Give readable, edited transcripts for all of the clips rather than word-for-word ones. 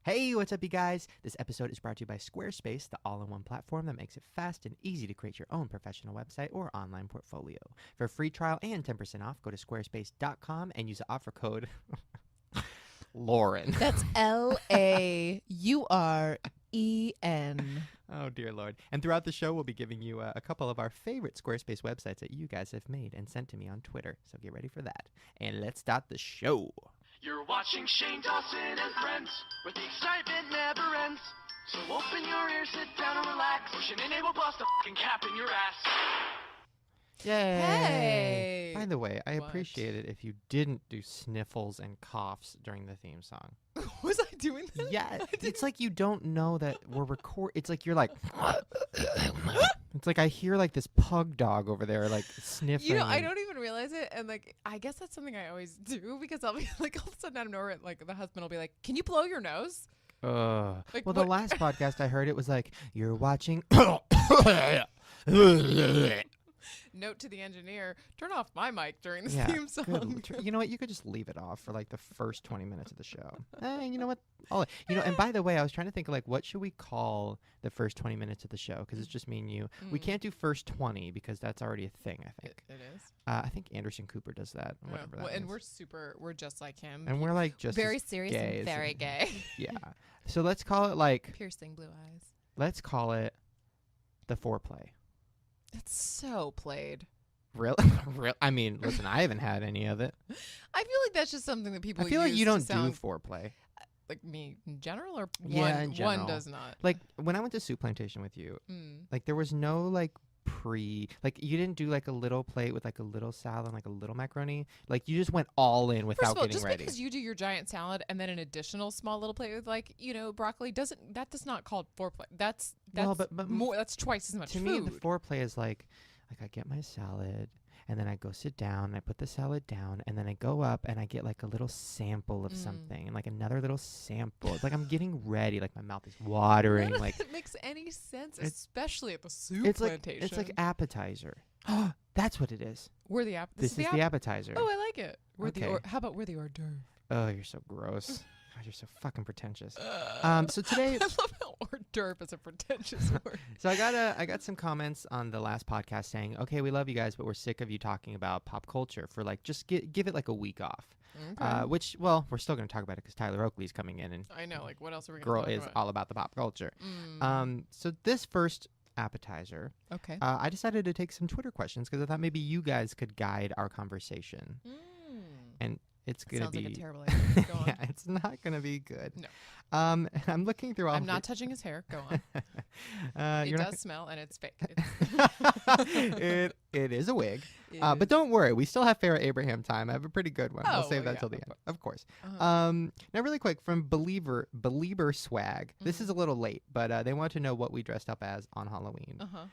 Hey, what's up, you guys? This episode is brought to you by Squarespace, the all-in-one platform that makes it fast and easy to create your own professional website or online portfolio. For a free trial and 10% off, go to squarespace.com and use the offer code Lauren. That's LAUREN. Oh, dear Lord. And throughout the show, we'll be giving you a couple of our favorite Squarespace websites that you guys have made and sent to me on Twitter. So get ready for that. And let's start the show. You're watching Shane Dawson and Friends, where the excitement never ends. So open your ears, sit down and relax. Shane and Nate will bust a fucking cap in your ass. Yay! Hey! By the way, I What? appreciate it if you didn't do sniffles and coughs during the theme song. Was I doing that? Yeah, it's like you don't know that we're It's like you're like... It's like I hear like this pug dog over there like sniffing. You know, I don't even realize it, and like I guess that's something I always do because I'll be like all of a sudden out of nowhere, like the husband will be like, "Can you blow your nose?" Like, well, the what- last podcast I heard it was like, you're watching... Note to the engineer: turn off my mic during the Yeah, theme song. good. You know what? You could just leave it off for like the first 20 minutes of the show. You know what? And by the way, I was trying to think like, what should we call the first 20 minutes of the show? Because it's just me and you. We can't do first 20 because that's already a thing, I think. It is. I think Anderson Cooper does that. Whatever that and means. we're just like him. And we're like just very as serious gay and as very him. gay. Yeah. So let's call it like, Piercing blue eyes. let's call it the foreplay. That's so played. Real? I mean, listen, I haven't had any of it. I feel like that's just something that people I feel like use you to don't do sound foreplay. like me in general, or Yeah, in one general. does not. Like when I went to Soup Plantation with you, like there was no like like you didn't do like a little plate with like a little salad and like a little macaroni. Like you just went all in First without of all, getting just ready. because you do your giant salad and then an additional small little plate with like broccoli does not call foreplay. That's Well, but more. That's twice as much to food. me, the foreplay is like I get my salad. And then I go sit down, and I put the salad down, and then I go up, and I get like a little sample of something, and like another little sample. It's like I'm getting ready, like my mouth is watering. None of Like that makes any sense, It's- especially at the soup it's like plantation. it's like appetizer. That's what it is. We're the This is the appetizer. Oh, I like it. We're Okay. how about we're the hors d'oeuvre? Oh, you're so gross. God, you're so fucking pretentious. So today, I love how hors d'oeuvre is a pretentious word. so I got some comments on the last podcast saying, okay, we love you guys, but we're sick of you talking about pop culture for like just give it like a week off. Okay. Which, well, we're still going to talk about it because Tyler Oakley's coming in, and I know. Like, what else are we going girl to talk is about? all about the pop culture. So this first appetizer, Okay. I decided to take some Twitter questions because I thought maybe you guys could guide our conversation, and it's gonna Sounds be like a terrible idea. Go on. yeah, it's not gonna be good. No. I'm looking through all. I'm not touching his hair. Go on. It you're does smell, and it's fake. it is a wig. But don't worry, we still have Farrah Abraham time. I have a pretty good one. I'll Oh, save well, that till the yeah, end, of course. Uh-huh. Now, really quick, from Belieber Swag. This is a little late, but they want to know what we dressed up as on Halloween. Uh-huh.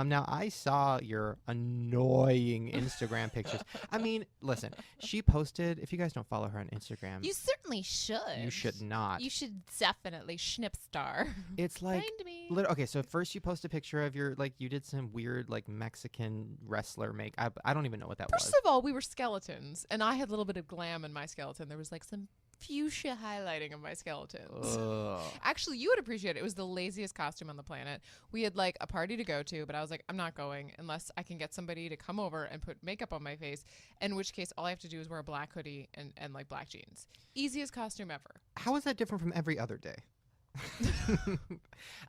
Now, I saw your annoying Instagram pictures. I mean, listen, she posted, if you guys don't follow her on Instagram, You certainly should. you should not. You should definitely snipstar. It's like, Find me. okay, so first you post a picture of your, like, you did some weird, like, Mexican wrestler make. I don't even know what that First was. of all, we were skeletons, and I had a little bit of glam in my skeleton. There was like some fuchsia highlighting of my skeletons. Ugh. Actually, you would appreciate it. It was the laziest costume on the planet. We had like a party to go to, but I was like, I'm not going unless I can get somebody to come over and put makeup on my face, in which case all I have to do is wear a black hoodie and like black jeans. Easiest costume ever. How is that different from every other day?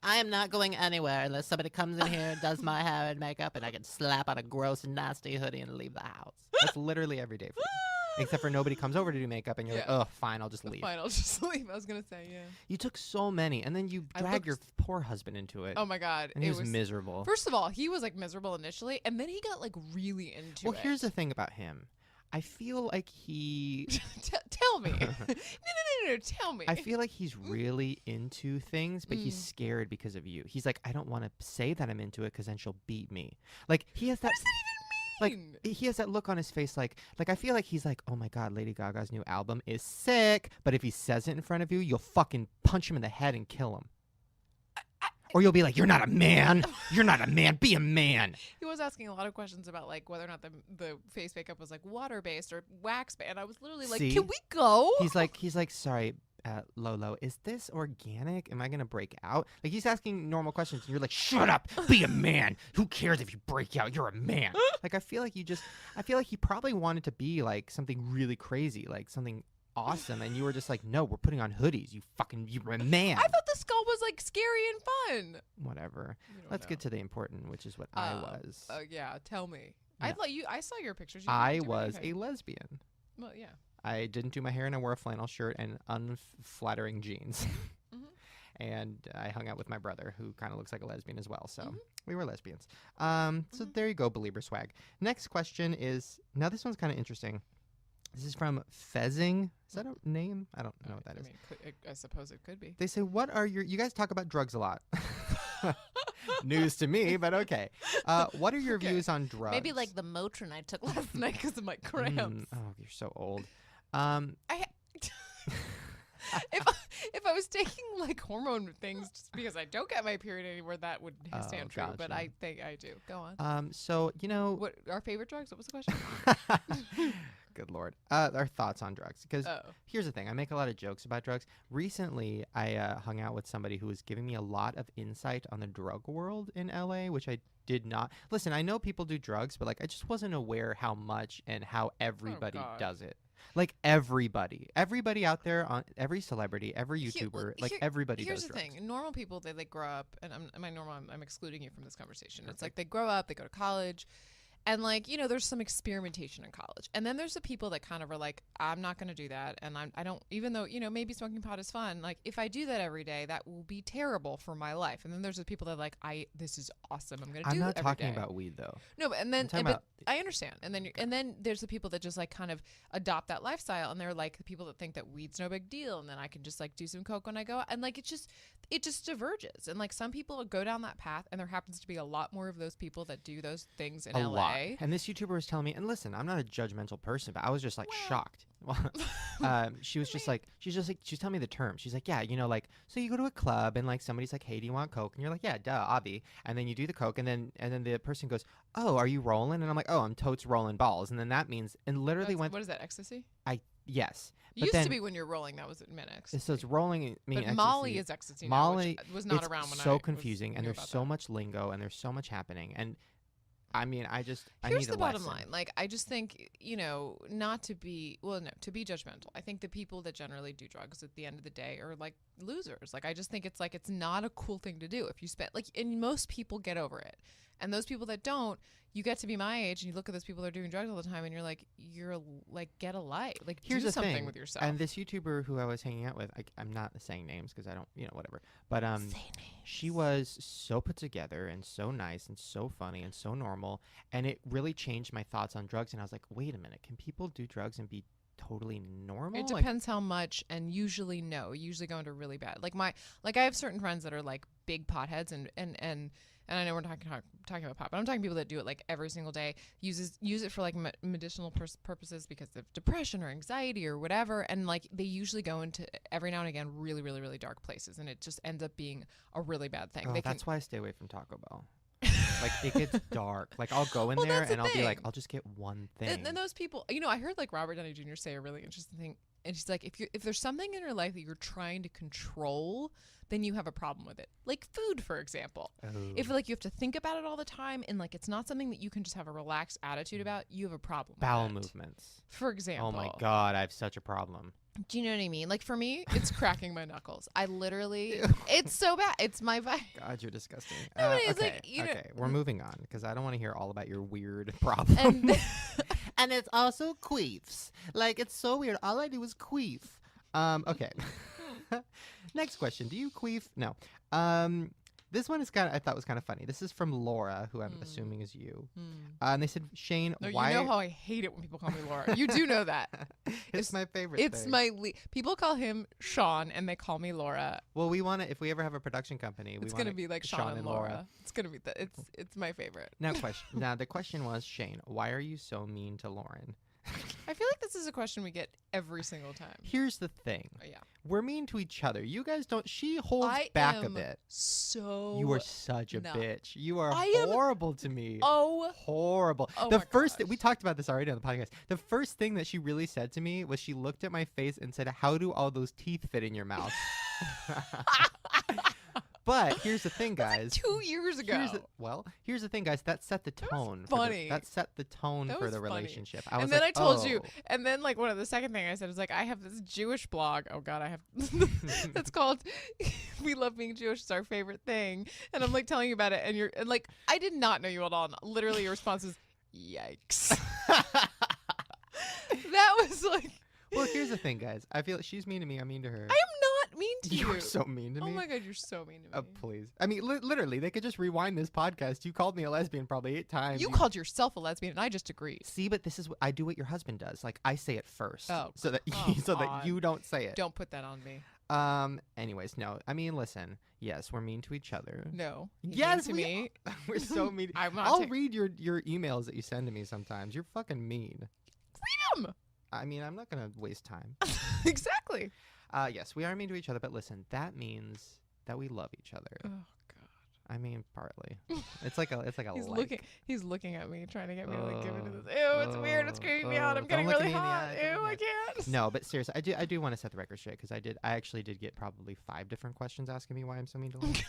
I am not going anywhere unless somebody comes in here and does my hair and makeup, and I can slap on a gross, nasty hoodie and leave the house. That's literally every day for you. Except for nobody comes over to do makeup, and you're like, Yeah. oh, fine, I'll just leave. Fine, I'll just leave. I was gonna say, yeah. You took so many, and then you I dragged your looked- poor husband into it. Oh my god, and he it was miserable. First of all, he was like miserable initially, and then he got like really into Well, it. here's the thing about him. I feel like he... Tell me. No, tell me. I feel like he's really into things, but he's scared because of you. He's like, I don't want to say that I'm into it because then she'll beat me. Like, he has that... What does that even mean? Like, he has that look on his face like I feel like he's like, oh my God, Lady Gaga's new album is sick. But if he says it in front of you, you'll fucking punch him in the head and kill him. Or you'll be like, you're not a man. You're not a man. Be a man. He was asking a lot of questions about like whether or not the face makeup was like water based or wax based. And I was literally like, See? can we go? He's like, sorry, Lolo, is this organic? Am I gonna break out? Like he's asking normal questions, and you're like, shut up, be a man. Who cares if you break out? You're a man. Like I feel like he probably wanted to be like something really crazy, like something awesome, and you were just like, no, we're putting on hoodies. You're a man. I thought the skull was like scary and fun. Whatever. You don't Let's know. get to the important, which is what I was. Oh yeah, tell me. No. I saw your pictures. You I didn't do was anything. a lesbian. Well, yeah. I didn't do my hair, and I wore a flannel shirt and unflattering jeans. Mhm. And I hung out with my brother, who kind of looks like a lesbian as well. So Mhm. we were lesbians. So there you go, believer swag. Next question is, now this one's kind of interesting. This is from Fezzing. Is that a name? I don't know what that is. I suppose it could be. They say, you guys talk about drugs a lot. News to me, but okay. What are your Okay. views on drugs? Maybe like the Motrin I took last night because of my cramps. Oh, you're so old. If I was taking like hormone things just because I don't get my period anymore, that would stand true. But gotcha. I think I do. Go on. So, What our favorite drugs? What was the question? good Lord. Our thoughts on drugs. Because Oh. here's the thing. I make a lot of jokes about drugs. Recently, I hung out with somebody who was giving me a lot of insight on the drug world in LA, which I did not. Listen, I know people do drugs, but like I just wasn't aware how much and how everybody God. does it. Like everybody out there, on every celebrity, every YouTuber, everybody Here's does the drugs. thing: normal people, they like grow up, and I'm excluding you from this conversation. It's like they grow up, they go to college, and like there's some experimentation in college, and then there's the people that kind of are like, I'm not going to do that, and I don't, even though maybe smoking pot is fun. Like if I do that every day, that will be terrible for my life. And then there's the people that are like, this is awesome. I'm going to do it I'm not every talking day. about weed though. No, but and then talking but about- I understand. And then there's the people that just like kind of adopt that lifestyle, and they're like the people that think that weed's no big deal, and then I can just like do some coke when I go, and like it just diverges. And like some people go down that path, and there happens to be a lot more of those people that do those things in A LA. lot. And this YouTuber was telling me, and listen, I'm not a judgmental person, but I was just like shocked. She was just like, she's telling me the term. She's like, yeah, like, so you go to a club and like somebody's like, hey, do you want coke? And you're like, yeah, duh, obvi. And then you do the coke, and then the person goes, oh, are you rolling? And I'm like, oh, I'm totes rolling balls. And then that means, and literally What went, is that, ecstasy? yes. It But used then, to be when you're rolling, that was meant ecstasy. so it's rolling. But Meaning Molly ecstasy. is ecstasy Molly now, which was not it's around when I so was confusing, and knew there's about so that. much lingo, and there's so much happening, and I mean, I Here's need a the bottom lesson. line. Like, I just think, not to be, to be judgmental. I think the people that generally do drugs at the end of the day are like losers. Like, I just think it's like, it's not a cool thing to do. If you spend, like, and most people get over it. And those people that don't, you get to be my age and you look at those people that are doing drugs all the time and you're like, get a life. Like, Here's do the something thing, with yourself. and this YouTuber who I was hanging out with, I'm not saying names because I don't, whatever. But she was so put together and so nice and so funny and so normal, and it really changed my thoughts on drugs. And I was like, wait a minute, can people do drugs and be totally normal? It Like, depends how much, and usually no. Usually go into really bad. Like I have certain friends that are like big potheads, and I know we're talking about pot, but I'm talking people that do it like every single day. Use it for like medicinal purposes because of depression or anxiety or whatever, and like they usually go into every now and again really really really dark places, and it just ends up being a really bad thing. oh, They that's why I stay away from Taco Bell. Like it gets dark. Like I'll go in Well, there that's the and I'll be like, thing. I'll just get one thing. And those people, I heard like Robert Downey Jr. say a really interesting thing, and she's like, if there's something in your life that you're trying to control, then you have a problem with it. Like food, for example. If like you have to think about it all the time, and like it's not something that you can just have a relaxed attitude about, you have a problem. Bowel with it. movements. For example. Oh my God, I have such a problem. Do you know what I mean? Like for me, it's cracking my knuckles. I literally, it's so bad. It's my vibe. God, you're disgusting. No, it is, okay, like, okay, we're moving on because I don't want to hear all about your weird problem. And And it's also queefs. Like it's so weird. All I do is queef. Okay. Next question. Do you queef? No. This one is I thought was kind of funny. This is from Laura, who I'm assuming is you. And they said, Shane, no, why? you know how I hate it when people call me Laura. You do know that. It's my favorite. It's thing. my people call him Sean and they call me Laura. Well, we want to. If we ever have a production company, It's gonna be like Sean and Laura. Laura. It's gonna be it's my favorite. Now, the question was, Shane, why are you so mean to Lauren? I feel like this is a question we get every single time. Here's the thing. Oh, yeah. We're mean to each other. You guys don't. She holds I back a am bit. So You are such a not. bitch. You are I am- horrible to me. Oh, Horrible. Oh The my first gosh. we talked about this already on the podcast. The first thing that she really said to me was she looked at my face and said, "How do all those teeth fit in your mouth?" But here's the thing, guys. 2 years ago. Here's the thing, guys. That set the was tone. funny. That set the tone That for was the funny. relationship. And was then like, I told you, "Oh." and then like one of the second thing I said was like, I have this Jewish blog. Oh God, I have. That's called "We Love Being Jewish." It's our favorite thing, and I'm like telling you about it, and you're and like I did not know you at all. And literally, your response is, "Yikes." That was like. Well, here's the thing, guys. I feel like she's mean to me. I'm mean to her. I am not mean to you. You're so mean to me. Oh my God, you're so mean to me. Please. I mean, literally, they could just rewind this podcast. You called me a lesbian probably 8 times. You called yourself a lesbian, and I just agreed. See, but this is what I do. What your husband does. Like I say it first, Oh, so that so that you don't say it. Don't put that on me. Anyways, no. I mean, listen. Yes, we're mean to each other. No. You're Yes, mean to me. We're so mean. I'm not I'll read your emails that you send to me sometimes. You're fucking mean. Freedom. I mean, I'm not gonna waste time. Exactly. Yes, we are mean to each other, but listen, that means that we love each other. Oh God. I mean, partly. It's like a He's looking at me, trying to get me to like give into this. Ew, it's weird. It's creeping me out. I'm getting Don't look really me in the hot. eye, don't Ew, look me I in the can't. No, but seriously, I do want to set the record straight because I actually did get probably 5 different questions asking me why I'm so mean to Lisa.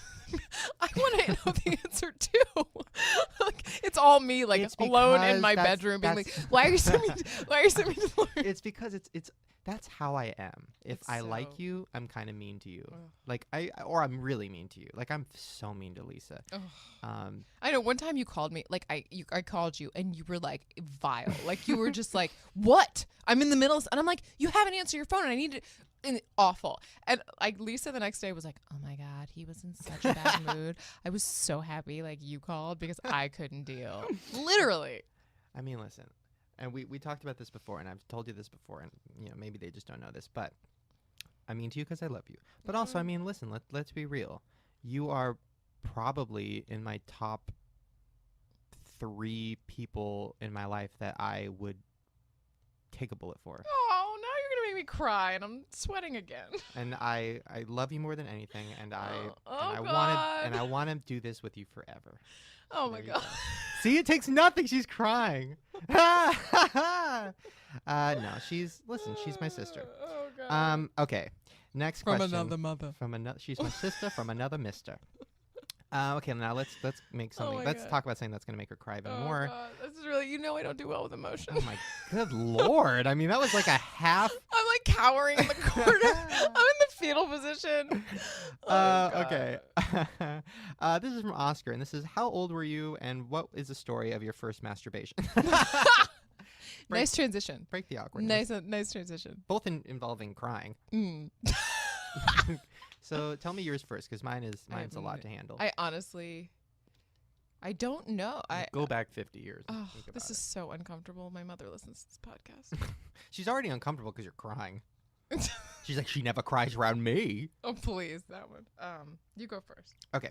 I want to know the answer too. Like, it's all me, like It's alone in because my that's- bedroom, being like, that's- "Why are you so mean? Why are you so mean to Lauren?" It's because it's that's how I am. If It's I like so- you, I'm kind of mean to you. Ugh. Like or I'm really mean to you. Like I'm so mean to Lisa. Ugh. Um, I know one time you called me, like I called you and you were like vile. Like you were just like, "What? I'm in the middle of," and I'm like, "You haven't answered your phone and I need to," and awful. And like Lisa the next day was like, "Oh my God, he was in such a bad mood. I was so happy like you called because I couldn't deal." Literally. I mean, listen, and we talked about this before, and I've told you this before, and maybe they just don't know this, but I mean to you because I love you. But also, I mean, listen, let's be real. You are probably in my top 3 people in my life that I would take a bullet for. Oh, now you're gonna make me cry, and I'm sweating again. And I love you more than anything, and I God. want to do this with you forever. Oh my There you God. go. See, it takes nothing. She's crying. No, she's my sister. Oh God. Okay. Next From question. another mother. From another. She's my sister from another mister. Okay, now let's make something. my Let's God. talk about something that's gonna make her cry even Oh more. God. This is really, I don't do well with emotion. Oh my good lord! I mean, that was like a half. I'm like cowering in the corner. I'm in the fetal position. Oh, God. Okay. This is from Oscar, and this is: how old were you, and what is the story of your first masturbation? Nice transition. Break the awkwardness. Nice transition. Both involving crying. Mm. So tell me yours first, because mine's have a lot no- to handle. I honestly, I don't know. Go back 50 years. and Oh, think about this it. is so uncomfortable. My mother listens to this podcast. She's already uncomfortable because you're crying. She's like, she never cries around me. Oh, please, that one. You go first. Okay.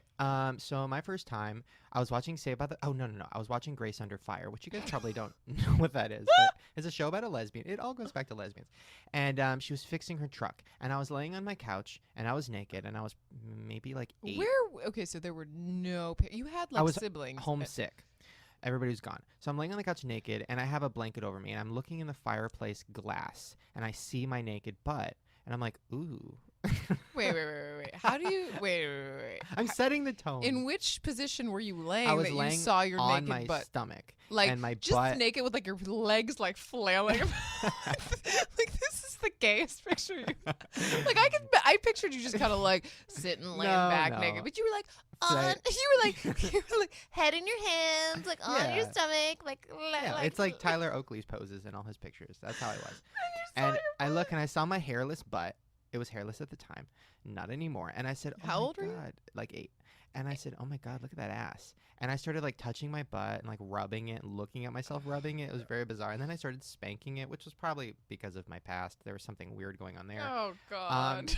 So my first time, I was watching no. I was watching Grace Under Fire, which you guys probably don't know what that is. But it's a show about a lesbian. It all goes back to lesbians. And she was fixing her truck, and I was laying on my couch, and I was naked, and I was maybe like 8. Okay, so there were no. You had I like was siblings. homesick. Everybody was gone. So I'm laying on the couch naked, and I have a blanket over me, and I'm looking in the fireplace glass, and I see my naked butt, and I'm like, ooh. Wait. How do you? Wait. I'm setting the tone. In which position were you laying I was that laying you saw your on naked my butt? stomach, Like and my just butt. naked with like your legs like flailing. Like this is the gayest picture. Like I pictured you just kind of like sitting, laying back no. naked, but you were like Flat. you were like head in your hands, like on your Yeah. stomach, like Yeah, it's like Tyler Oakley's poses in all his pictures. That's how I was. And I look and I saw my hairless butt. It was hairless at the time, not anymore. And I said, "Oh How my old were you? God," like 8. And I said, "Oh my God, look at that ass." And I started like touching my butt and like rubbing it, and looking at myself rubbing it. It was very bizarre. And then I started spanking it, which was probably because of my past. There was something weird going on there. Oh God.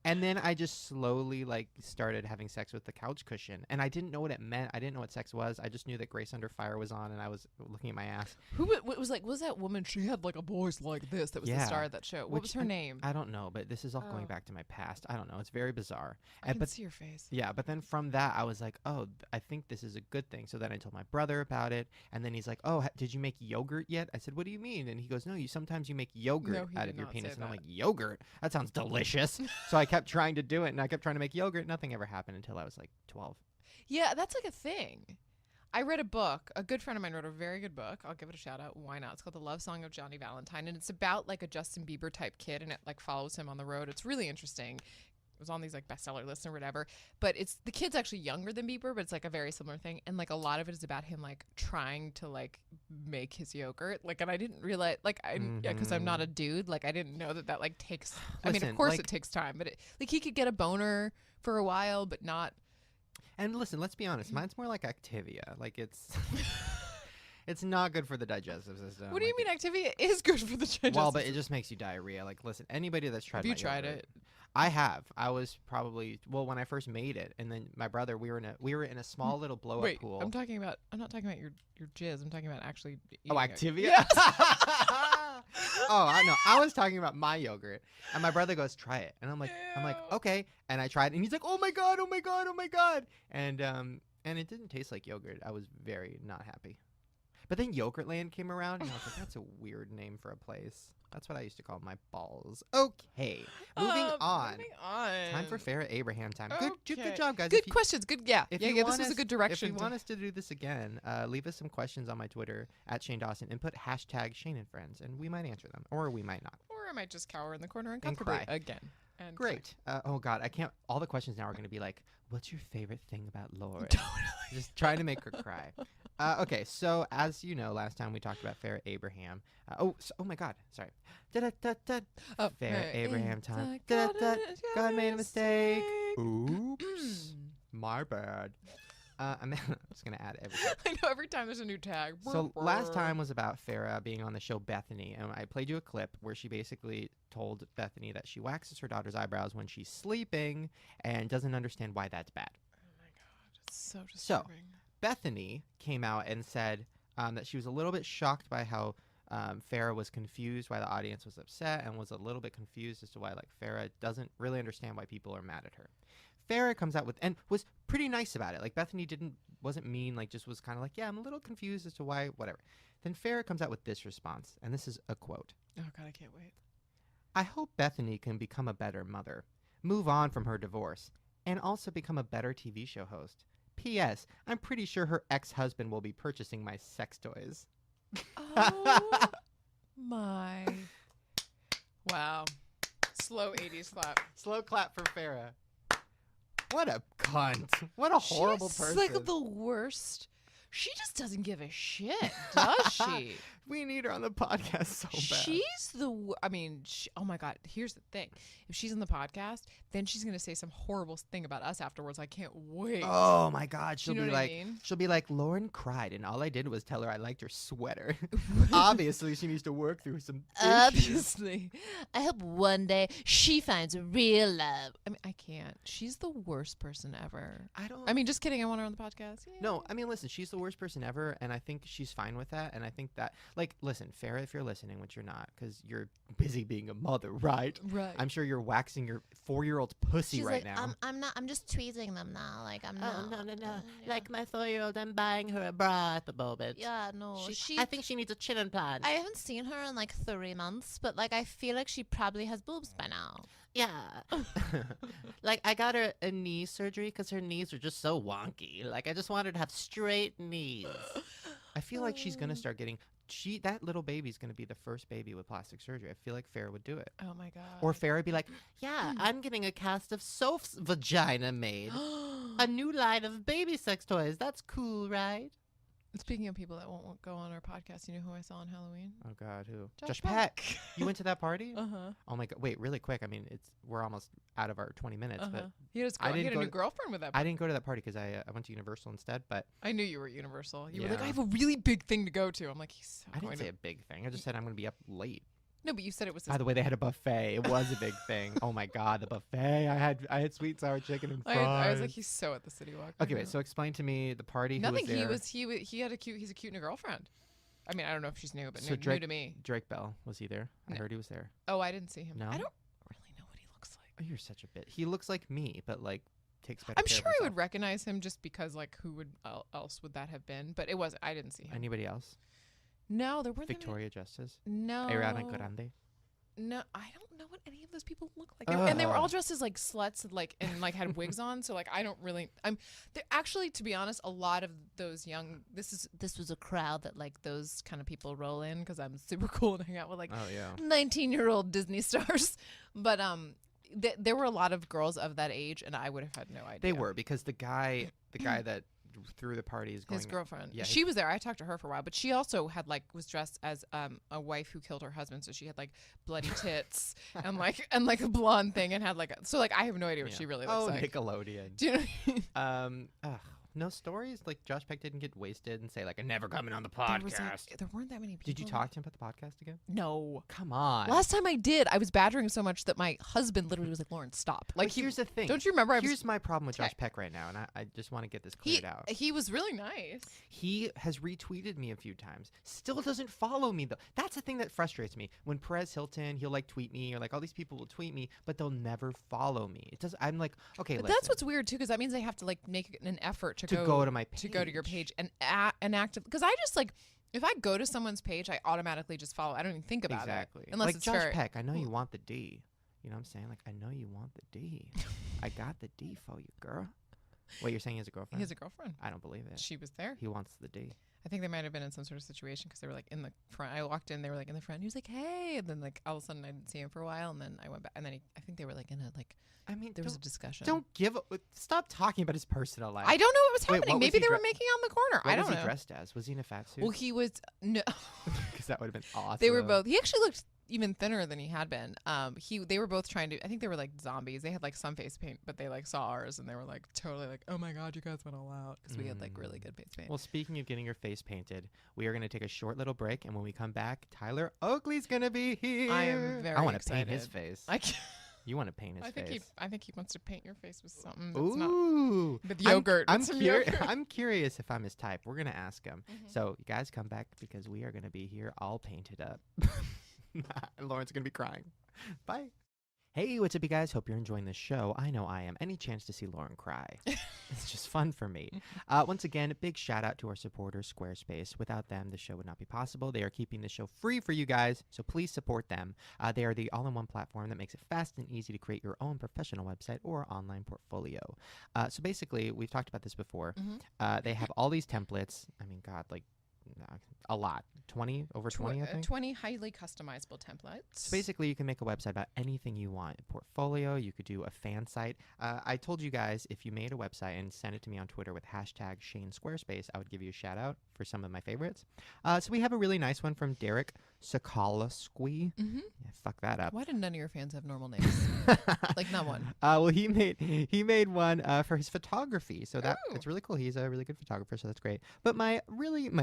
And then I just slowly like started having sex with the couch cushion, and I didn't know what it meant. I didn't know what sex was. I just knew that Grace Under Fire was on, and I was looking at my ass. What was like? Was that woman? She had like a voice like this. That was the Yeah, star of that show. What was her name? I don't know, but this is all going Oh. back to my past. I don't know. It's very bizarre. I can but see your face. yeah, but then from that, I was like, oh, I think this is a good thing. So then I told my brother about it, and then he's like, oh, did you make yogurt yet? I said, what do you mean? And he goes, no, sometimes you make yogurt No, he out did of your not penis. say And I'm that. like, yogurt? That sounds delicious. So I kept trying to do it, and I kept trying to make yogurt. Nothing ever happened until I was like 12. Yeah, that's like a thing. I read a book. A good friend of mine wrote a very good book. I'll give it a shout out. Why not? It's called The Love Song of Johnny Valentine, and it's about like a Justin Bieber type kid, and it like follows him on the road. It's really interesting. It was on these like bestseller lists or whatever. But it's the kid's actually younger than Bieber, but it's like a very similar thing. And like a lot of it is about him like trying to like make his yogurt. Like, and I didn't realize like yeah, because I'm not a dude. Like I didn't know that like takes. I mean, Listen, of course like- it takes time, but like he could get a boner for a while, but not. And listen, let's be honest. Mine's more like Activia. Like it's it's not good for the digestive system. What do you Like, mean Activia is good for the digestive Well, but it system? just makes you diarrhea. Like, listen, anybody that's tried Have you my tried yogurt- it? I have. I was probably when I first made it, and then my brother. We were in a small little blow up Wait, pool. I'm not talking about your jizz. I'm talking about actually Oh, eating it. Activia. Oh, I know. I was talking about my yogurt, and my brother goes, "Try it," and I'm like, Ew. okay, and I tried, and he's like, "Oh my god, oh my god, oh my god," and it didn't taste like yogurt. I was very not happy. But then Yogurtland came around, and I was like, that's a weird name for a place. That's what I used to call my balls. Okay, moving on. Moving on. Time for Farrah Abraham time. Good Okay. job, guys. Good If you- questions. Good. Yeah. if Yeah. you Yeah. want This was a us- good direction. If you want us to do this again, leave us some questions on my Twitter at Shane Dawson and put hashtag Shane and Friends, and we might answer them, or we might not. or I might just cower in the corner and And comfortably cry. again. And Great. Oh God, I can't. All the questions now are going to be like, "What's your favorite thing about Lauren?" Totally. Just trying to make her cry. Okay, so as you know, last time we talked about Farrah Abraham. Oh my God, sorry. Da-da-da-da. Oh, Farrah Abraham time. God, Da-da-da. God made a mistake. Oops, my bad. I'm just gonna add everything. I know every time there's a new tag. So last time was about Farrah being on the show Bethany, and I played you a clip where she basically told Bethany that she waxes her daughter's eyebrows when she's sleeping and doesn't understand why that's bad. Oh my god, it's so disturbing. Bethany came out and said that she was a little bit shocked by how Farrah was confused, why the audience was upset, and was a little bit confused as to why Farrah doesn't really understand why people are mad at her. Farrah comes out with and was pretty nice about it. Like Bethany wasn't mean, like just was kind of like, yeah, I'm a little confused as to why, whatever. Then Farrah comes out with this response, and this is a quote. Oh god, I can't wait. I hope Bethany can become a better mother, move on from her divorce, and also become a better TV show host. P.S. I'm pretty sure her ex-husband will be purchasing my sex toys. Oh my. Wow. Slow 80s clap. Slow clap for Farrah. What a cunt. What a horrible She's person. like the worst. She just doesn't give a shit, does she? We need her on the podcast so bad. She's I mean, oh my God. Here's the thing. If she's on the podcast, then she's going to say some horrible thing about us afterwards. I can't wait. Oh my God. Do She'll you know be what I like, mean? she'll be like, Lauren cried, and all I did was tell her I liked her sweater. Obviously, she needs to work through some issues. Obviously. I hope one day she finds real love. I mean, I can't. She's the worst person ever. I mean, just kidding. I want her on the podcast. Yeah. No, I mean, listen, she's the worst person ever, and I think she's fine with that. And I think that, like, listen, Farrah, if you're listening, which you're not, because you're busy being a mother, right? Right. I'm sure you're waxing your 4-year-old's pussy She's right like, now. I'm not. I'm just tweezing them now. Like I'm Oh, not. no. yeah. Like my 4-year-old, I'm buying her a bra at the moment. Yeah, no. I think she needs a chin implant. I haven't seen her in like 3 months, but like I feel like she probably has boobs by now. Yeah. Like, I got her a knee surgery because her knees are just so wonky. Like, I just want her to have straight knees. I feel like she's gonna start getting. That little baby's gonna be the first baby with plastic surgery. I feel like Farrah would do it, Oh my God. or Farrah would be like, Yeah, I'm getting a cast of Soph's vagina made. A new line of baby sex toys. That's cool, right? Speaking of people that won't go on our podcast, you know who I saw on Halloween? oh God, who? Josh Peck. Peck. You went to that party? Uh-huh. Oh my God! Wait, really quick. I mean, we're almost out of our 20 minutes, Uh-huh. but He had, I he didn't had a go new to- girlfriend with that. I didn't go to that party because I went to Universal instead. But I knew you were at Universal. You were like, Yeah. I have a really big thing to go to. I'm like, he's so I going didn't say to. a big thing. I just said I'm gonna be up late. No, but you said it was. By the way, they had a buffet. It was a big thing. Oh my god, the buffet! I had sweet sour chicken and fries. I was like, he's so at the City Walk. Okay, wait. So explain to me the party. Nothing. Who was there? He had a cute. He's a cute new girlfriend. I mean, I don't know if she's new, but So new Drake- to me. Drake Bell, was he there? I No. heard he was there. Oh, I didn't see him. No? I don't really know what he looks like. Oh, you're such a bit. He looks like me, but like takes better I'm care sure of I himself. would recognize him just because, like, who would else would that have been? But it was. I didn't see him. Anybody else? No, there weren't. Victoria Justice? No. Ariana Grande? No, I don't know what any of those people look like. And they were all dressed as like sluts, like and like had wigs on. So like I don't really. They're actually, to be honest, a lot of those young. This was a crowd that like those kind of people roll in because I'm super cool and hang out with like Oh yeah. 19-year-old Disney stars. But there were a lot of girls of that age, and I would have had no idea. They were because the guy that threw the party is going. His girlfriend. Yeah, She was there. I talked to her for a while, but she also had like was dressed as a wife who killed her husband, so she had like bloody tits and like a blonde thing and had like so like I have no idea what she really looks like. Nickelodeon. Do you know what I mean? No stories like Josh Peck didn't get wasted and say like I'm never coming on the There was, podcast. like, there weren't that many people. Did you talk to him about the podcast again? No. Come on. Last time I did, I was badgering so much that my husband literally was like, "Lauren, stop!" Like, But here's the thing. don't you remember? Here's my problem with Josh Peck right now, and I just want to get this cleared out. He was really nice. He has retweeted me a few times. Still doesn't follow me though. That's the thing that frustrates me. When Perez Hilton, he'll like tweet me, or like all these people will tweet me, but they'll never follow me. It does. I'm like, okay, But listen, that's what's weird too, because that means they have to like make an effort to go to my page. to go to your page and active. Because I just like if I go to someone's page, I automatically just follow. I don't even think about Exactly. it unless Like it's Josh for Peck, I know you want the D. You know what I'm saying? Like, I know you want the D. I got the D for you, girl. Wait, you're saying he has a girlfriend? He has a girlfriend. I don't believe it. She was there. He wants the D. I think they might have been in some sort of situation because they were like in the front. I walked in, they were like in the front. He was like, "Hey," and then like all of a sudden I didn't see him for a while, and then I went back, and then I think they were like in a like. I mean, There was a discussion. Don't give a, stop talking about his personal life. I don't know what was Wait, happening. what was Maybe he they were dre- making out in the corner. What I don't was know. he dressed as? Was he in a fat suit? Well, he was no. Because that would have been awesome. They were both. He actually looked even thinner than he had been. They were both trying to. I think they were like zombies. They had like some face paint, but they like saw ours and they were like totally like, "Oh my god, you guys went all out," because we had like really good face paint. Well, speaking of getting your face painted, we are going to take a short little break, and when we come back, Tyler Oakley's going to be here. I am very I want to paint his excited. face. I can't- You want to paint his I think face. I think he wants to paint your face with something that's not Ooh. with yogurt. I'm, with some curi- yogurt. I'm curious if I'm his type. We're going to ask him. Mhm. So, you guys come back because we are going to be here all painted up. And Lauren's going to be crying. Bye. Hey, what's up, you guys? Hope you're enjoying this show. I know I am. Any chance to see Lauren cry? It's just fun for me. Once again, a big shout out to our supporters, Squarespace. Without them, the show would not be possible. They are keeping the show free for you guys, so please support them. They are the all-in-one platform that makes it fast and easy to create your own professional website or online portfolio. So basically, we've talked about this before. They have all these templates. I mean, God, like a lot. 20, over 20, I think. 20 highly customizable templates. So basically, you can make a website about anything you want. A portfolio, you could do a fan site. I told you guys if you made a website and sent it to me on Twitter with hashtag Shane Squarespace, I would give you a shout out for some of my favorites. So we have a really nice one from Derek Sokolowski. Yeah, fuck that up. Why did none of your fans have normal names? Like not one. Well, he made one for his photography, so that Ooh. it's really cool. He's a really good photographer, so that's great. But my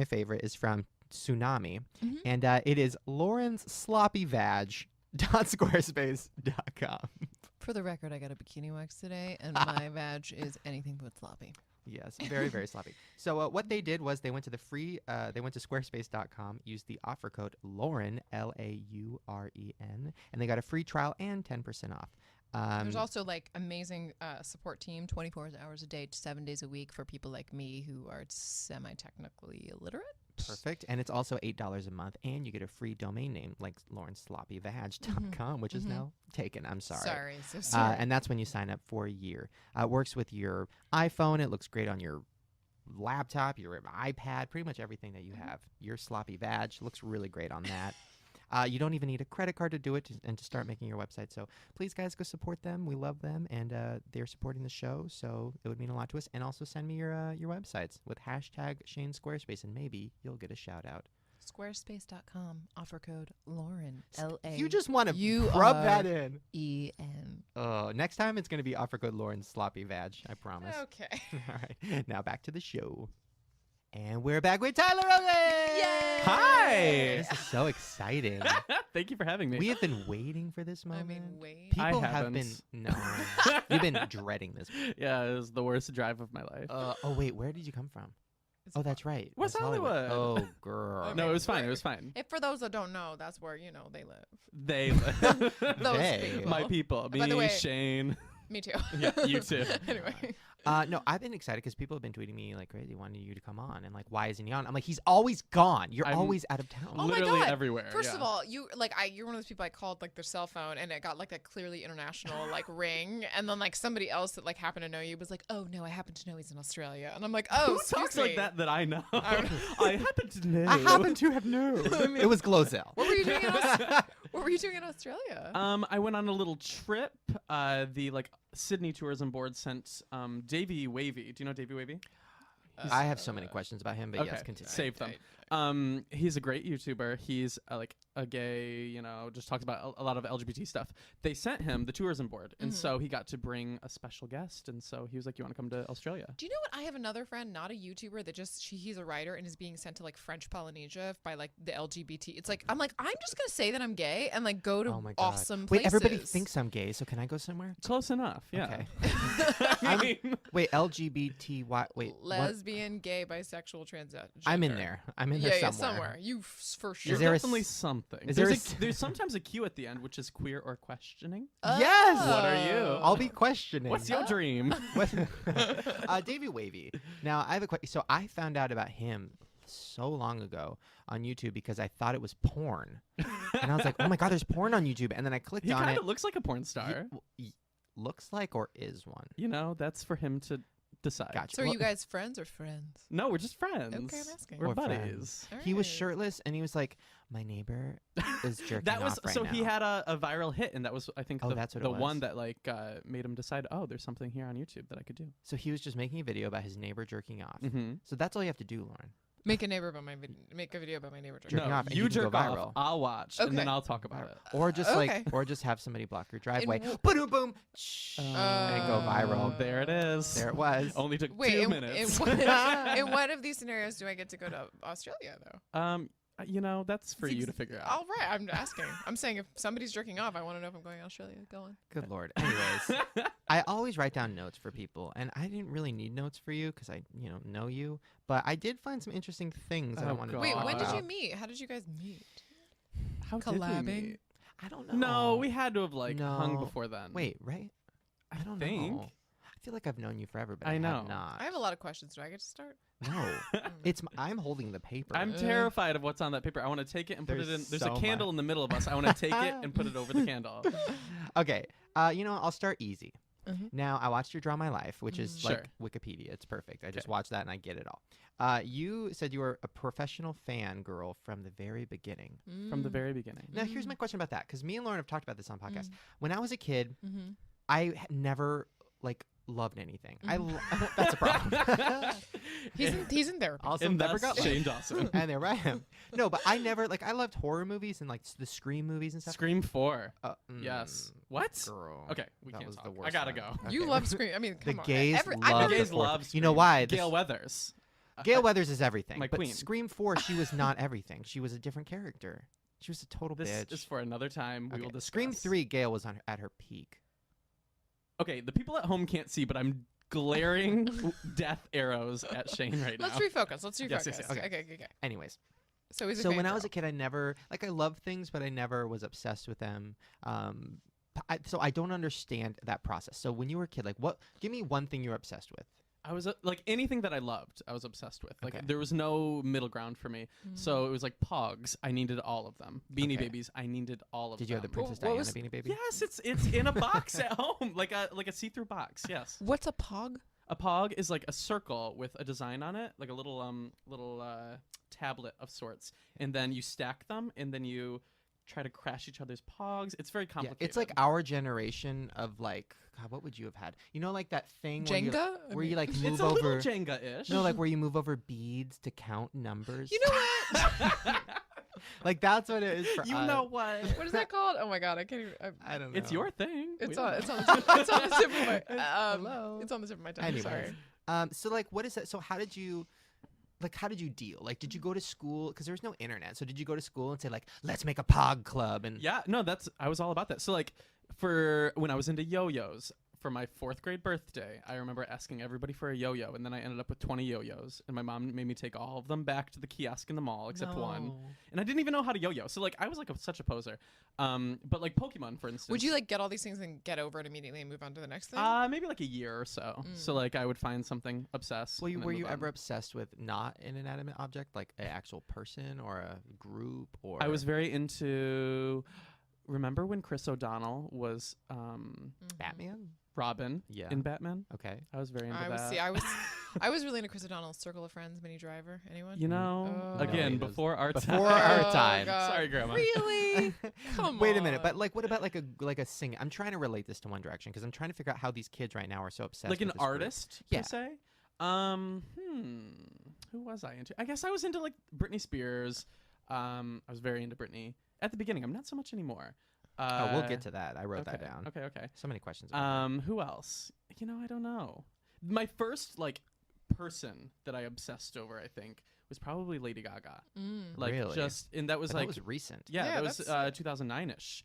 favorite is from Tsunami, and it is lawrencesloppyvag.squarespace.com. For the record, I got a bikini wax today, and my vag is anything but sloppy. Yes, very, very sloppy. So what they did was they went to the free, they went to squarespace.com, used the offer code Lauren, Lauren, and they got a free trial and 10% off. There's also like amazing support team, 24 hours a day, 7 days a week for people like me who are semi-technically illiterate. Perfect. And it's also $8 a month, and you get a free domain name like lawrencesloppyvag.com, which is now taken. I'm sorry. So sorry. And that's when you sign up for a year. It works with your iPhone. It looks great on your laptop, your iPad, pretty much everything that you have. Your sloppy vag looks really great on that. You don't even need a credit card to do it and to start making your website. So please, guys, go support them. We love them, and they're supporting the show, so it would mean a lot to us. And also send me your websites with hashtag Shane Squarespace, and maybe you'll get a shout out. Squarespace.com, offer code Lauren, You just want to You rub are that in. E-N. Oh, next time it's going to be offer code Lauren Sloppy Vag. I promise. Okay. All right. Now back to the show. And we're back with Tyler Oakley! Yay! Hi! This is so exciting. Thank you for having me. We have been waiting for this I moment. mean, wait. People I have been haven't. no. You've been dreading this. Yeah, it was the worst drive of my life. Oh wait, where did you come from? It's Oh, that's right. West West Hollywood. Oh, girl. No, it was fine. It was fine. If for those that don't know, that's where they live. They, Those They. people. my people, By the me, way- Shane. Me too. Yeah, you too. Anyway. No, I've been excited because people have been tweeting me like crazy, wanting you to come on, and like, why isn't he on? I'm like, he's always gone. You're I'm- always out of town. Oh my Literally God. everywhere. First yeah. of all, you're one of those people I called like their cell phone, and it got like that clearly international like ring, and then like somebody else that like happened to know you was like, oh no, I happen to know he's in Australia, and I'm like, oh, who excuse talks me. like that I know? I'm- I happen to know. I happen to have known. It was Glozell. What were you doing in What were you doing in Australia? I went on a little trip. The like Sydney Tourism Board sent Davey Wavy. Do you know Davey Wavy? I have so many questions about him, but yes, Okay. continue. Save them. He's a great YouTuber. He's like a gay, just talks about a lot of LGBT stuff. They sent him the tourism board, and so he got to bring a special guest, and so he was like, "You want to come to Australia?" Do you know what? I have another friend, not a YouTuber, that he's a writer and is being sent to like French Polynesia by like the LGBT. It's like I'm just gonna say that I'm gay and like go to Oh my God. awesome Wait, places. everybody thinks I'm gay, so can I go somewhere? Close enough. Yeah. Okay. I mean, Wait, LGBTY. Wait, what? lesbian, gay, bisexual, transgender. I'm in there. I'm in there Yeah, somewhere. You for sure. Is there's there a definitely s- something. is there There's sometimes a Q at the end, which is queer or questioning. Yes. What are you? I'll be questioning. What's your dream? What? Davey Wavy. Now I have a question. So I found out about him so long ago on YouTube because I thought it was porn, and I was like, "Oh my God, there's porn on YouTube!" And then I clicked He on kind it. of looks like a porn star. Looks like or is one? That's for him to decide. Gotcha. So are Well, you guys friends or friends? No, we're just friends. Okay, I'm asking. We're We're buddies. friends. All He was right. shirtless, and he was like, "My neighbor is jerking That was off right so now." he had a viral hit, and that was I think Oh, that's what it the was. one that like made him decide. Oh, there's something here on YouTube that I could do. So he was just making a video about his neighbor jerking off. Mm-hmm. So that's all you have to do, Lauren. Make a video about my neighbor. Jerking No, off, and you you can go jerk off. viral. I'll watch, and then Okay. I'll talk about it. Or just okay. or just have somebody block your driveway. w- Boom, boom, shh, and go viral. There it is. There it was. Only took Wait, 2 minutes. in one of these scenarios do I get to go to Australia though? That's for you to figure out. All right, I'm asking. I'm saying if somebody's jerking off, I want to know if I'm going to Australia. Go on. Good Lord. Anyways, I always write down notes for people, and I didn't really need notes for you because I, know you. But I did find some interesting things that I Oh, wanted to Wait, talk when did about. you meet? How did you guys meet? How did we Collabing? meet? I don't know. No, we had to have hung No. before then. Wait, right? I don't think. know. I feel like I've known you forever, but I I know. have not. I have a lot of questions. Do I get to start? No, I'm holding the paper. I'm terrified of what's on that paper. I want to take it and put it There's in. There's so a candle much. in the middle of us. I want to take it and put it over the candle. Okay. I'll start easy. Mhm. Now, I watched your Draw My Life, which is Sure. like Wikipedia. It's perfect. I just watched that and I get it all. You said you were a professional fan girl from the very beginning. From the very beginning. Now, here's my question about that, because me and Lauren have talked about this on podcast. Mm. When I was a kid, Mm-hmm. I never loved anything. That's a problem. He's in therapy. Also, And never that's got Shane Dawson. and there I am. No, but I never I loved horror movies and like the Scream movies and stuff. Scream 4. Mm, Yes. What? Girl. Okay, we that can't was talk. the I worst gotta one. go. You Okay. love Scream. I mean, The come on. gays I've love never- gays the fourth. love You know Scream. why? Gail Weathers. Gail Weathers is everything. my but queen. Scream 4, she was not everything. She was a different character. She was a total This bitch. is for another time. We Okay, will discuss. Scream 3, Gail was at her peak. Okay, the people at home can't see, but I'm glaring death arrows at Shane right Let's now. refocus. Let's refocus. Yes, yes, yes. Okay. Anyways, So he's a so fan when I was girl. a kid, I never I loved things, but I never was obsessed with them. So I don't understand that process. So when you were a kid, give me one thing you were obsessed with. I was anything that I loved, I was obsessed with. Like Okay. there was no middle ground for me. So it was like Pogs. I needed all of them. Beanie Okay. Babies. I needed all of them. Did you have the Princess what Diana was- Beanie Baby? Yes, it's in a box at home, like a see-through box. Yes. What's a pog? A Pog is like a circle with a design on it, like a little tablet of sorts, and then you stack them, and then you try to crash each other's Pogs. It's very Yeah, complicated. it's like our generation of God, what would you have had? You know, like that thing where you, Jenga? I where you mean- like it's move a little over. Jenga-ish. No, like where you move over beads to count numbers. You know what? Like that's what it is for you us. know what? What is that called? Oh my god, I can't even. I don't know. It's your thing. We It's don't on. know. It's on. The tip, it's on the tip of my. Hello. It's on the tip of my tongue. Anyways, Sorry. so like, what is that? So how did you? like, how did you deal? Like, did you go to school? Because there was no internet. So did you go to school and say, like, let's make a pog club? And Yeah, no, I was all about that. So like for when I was into yo-yos, for my 4th grade birthday, I remember asking everybody for a yo-yo, and then I ended up with 20 yo-yos, and my mom made me take all of them back to the kiosk in the mall except one. And I didn't even know how to yo-yo. So like I was like such a poser. But like Pokemon, for instance. Would you like get all these things and get over it immediately and move on to the next thing? Maybe like a year or so. So like I would find something, obsess. Well, and then were move you on. ever obsessed with not an inanimate object, like an actual person or a group? Or I was very into. Remember when Chris O'Donnell was Batman. Robin Yeah. in Batman? Okay. I was very into I was that. see. I was really into Chris O'Donnell's Circle of Friends, Mini Driver. Anyone? You know, Oh. again, No, he before our Before time. our time. God. Sorry, Grandma. Really? Come Wait a minute, on. but like, what about like a singer? I'm trying to relate this to One Direction because I'm trying to figure out how these kids right now are so obsessed. Like an with this group. artist, Yeah. per se. Who was I into? I guess I was into like Britney Spears. I was very into Britney at the beginning. I'm not so much anymore. Oh, we'll get to that. I wrote that okay, down. Okay. So many questions. about that. Who else? You know, I don't know. My first like person that I obsessed over, I think, was probably Lady Gaga. Like Really? just, and that was But like, that was recent. yeah, Yeah, that was that's- 2009ish.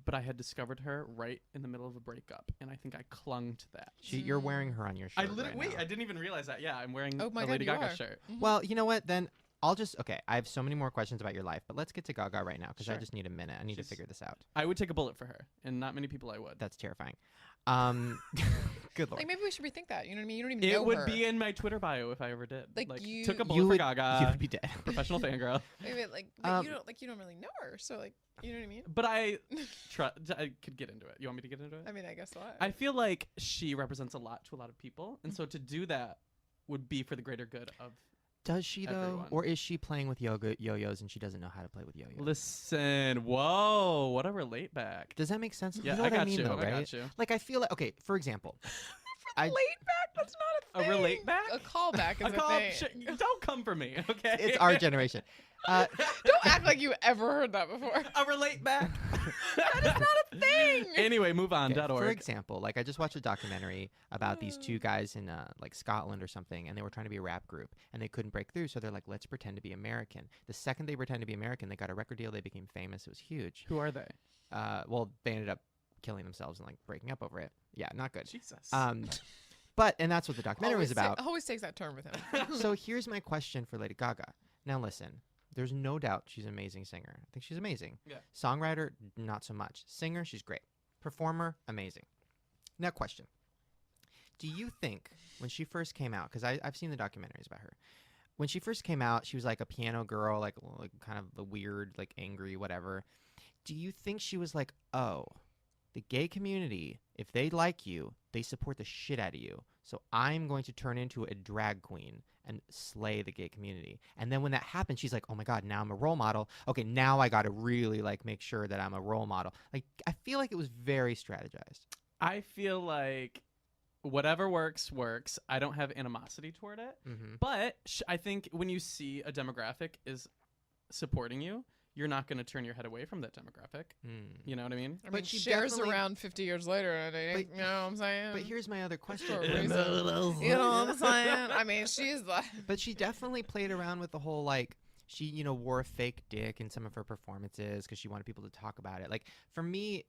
But I had discovered her right in the middle of a breakup, and I think I clung to that. You're wearing her on your shirt. right Wait, now. I didn't even realize that. Yeah, I'm wearing Oh my a God, Lady you Gaga are. shirt. Well, you know what? Then I'll just I have so many more questions about your life, but let's get to Gaga right now because I Sure. just need a minute. I need to She's- figure this out. I would take a bullet for her, and not many people I would. That's terrifying. Good lord. Like maybe we should rethink that. You know what I mean? You don't even It know would her. be in my Twitter bio if I ever did. Like, took a you bullet you for would, Gaga. you would be dead. Professional fangirl. Maybe like you don't really know her, so like you know what I mean? But I could get into it. You want me to get into it? I mean, I guess what. I feel like she represents a lot to a lot of people, and so to do that would be for the greater good of. Does she though, Everyone. or is she playing with yo-yos and she doesn't know how to play with yo-yos? Listen, whoa, what a relate back. Does that make sense? Yeah, you know I what got mean, you. though, I right? got you. Like I feel like for example, I- Laid back? That's not a A thing. relate back? A callback is A call, thing. don't come for me, okay? it's our generation. Don't act like you ever heard that before. A relate back. That is not a thing. Anyway, move on. Okay, for .org. example, like I just watched a documentary about these two guys in like Scotland or something, and they were trying to be a rap group, and they couldn't break through, so they're like, let's pretend to be American. The second they pretend to be American, they got a record deal, they became famous, it was huge. Who are they? Well, they ended up killing themselves and like breaking up over it. Yeah, not good. Jesus. And that's what the documentary was about. Always takes that turn with him. So here's my question for Lady Gaga. Now listen, there's no doubt she's an amazing singer. I think she's amazing. Yeah. Songwriter, not so much. Singer, she's great. Performer, amazing. Now question. Do you think when she first came out, because I've seen the documentaries about her, when she first came out, she was like a piano girl, like kind of the weird, like angry, whatever. Do you think she was like, oh, the gay community, if they like you, they support the shit out of you. So I'm going to turn into a drag queen and slay the gay community. And then when that happens, she's like, oh my God, now I'm a role model. Okay, now I got to really like make sure that I'm a role model. Like, I feel like it was very strategized. I feel like whatever works. I don't have animosity toward it. Mm-hmm. But I think when you see a demographic is supporting you, you're not going to turn your head away from that demographic. You know what I mean? I But mean, she shares definitely- around 50 years later. And But- you know what I'm saying? But here's my other question. For a reason. You know what I'm saying? I mean, she's like... But she definitely played around with the whole like she wore a fake dick in some of her performances because she wanted people to talk about it. Like for me,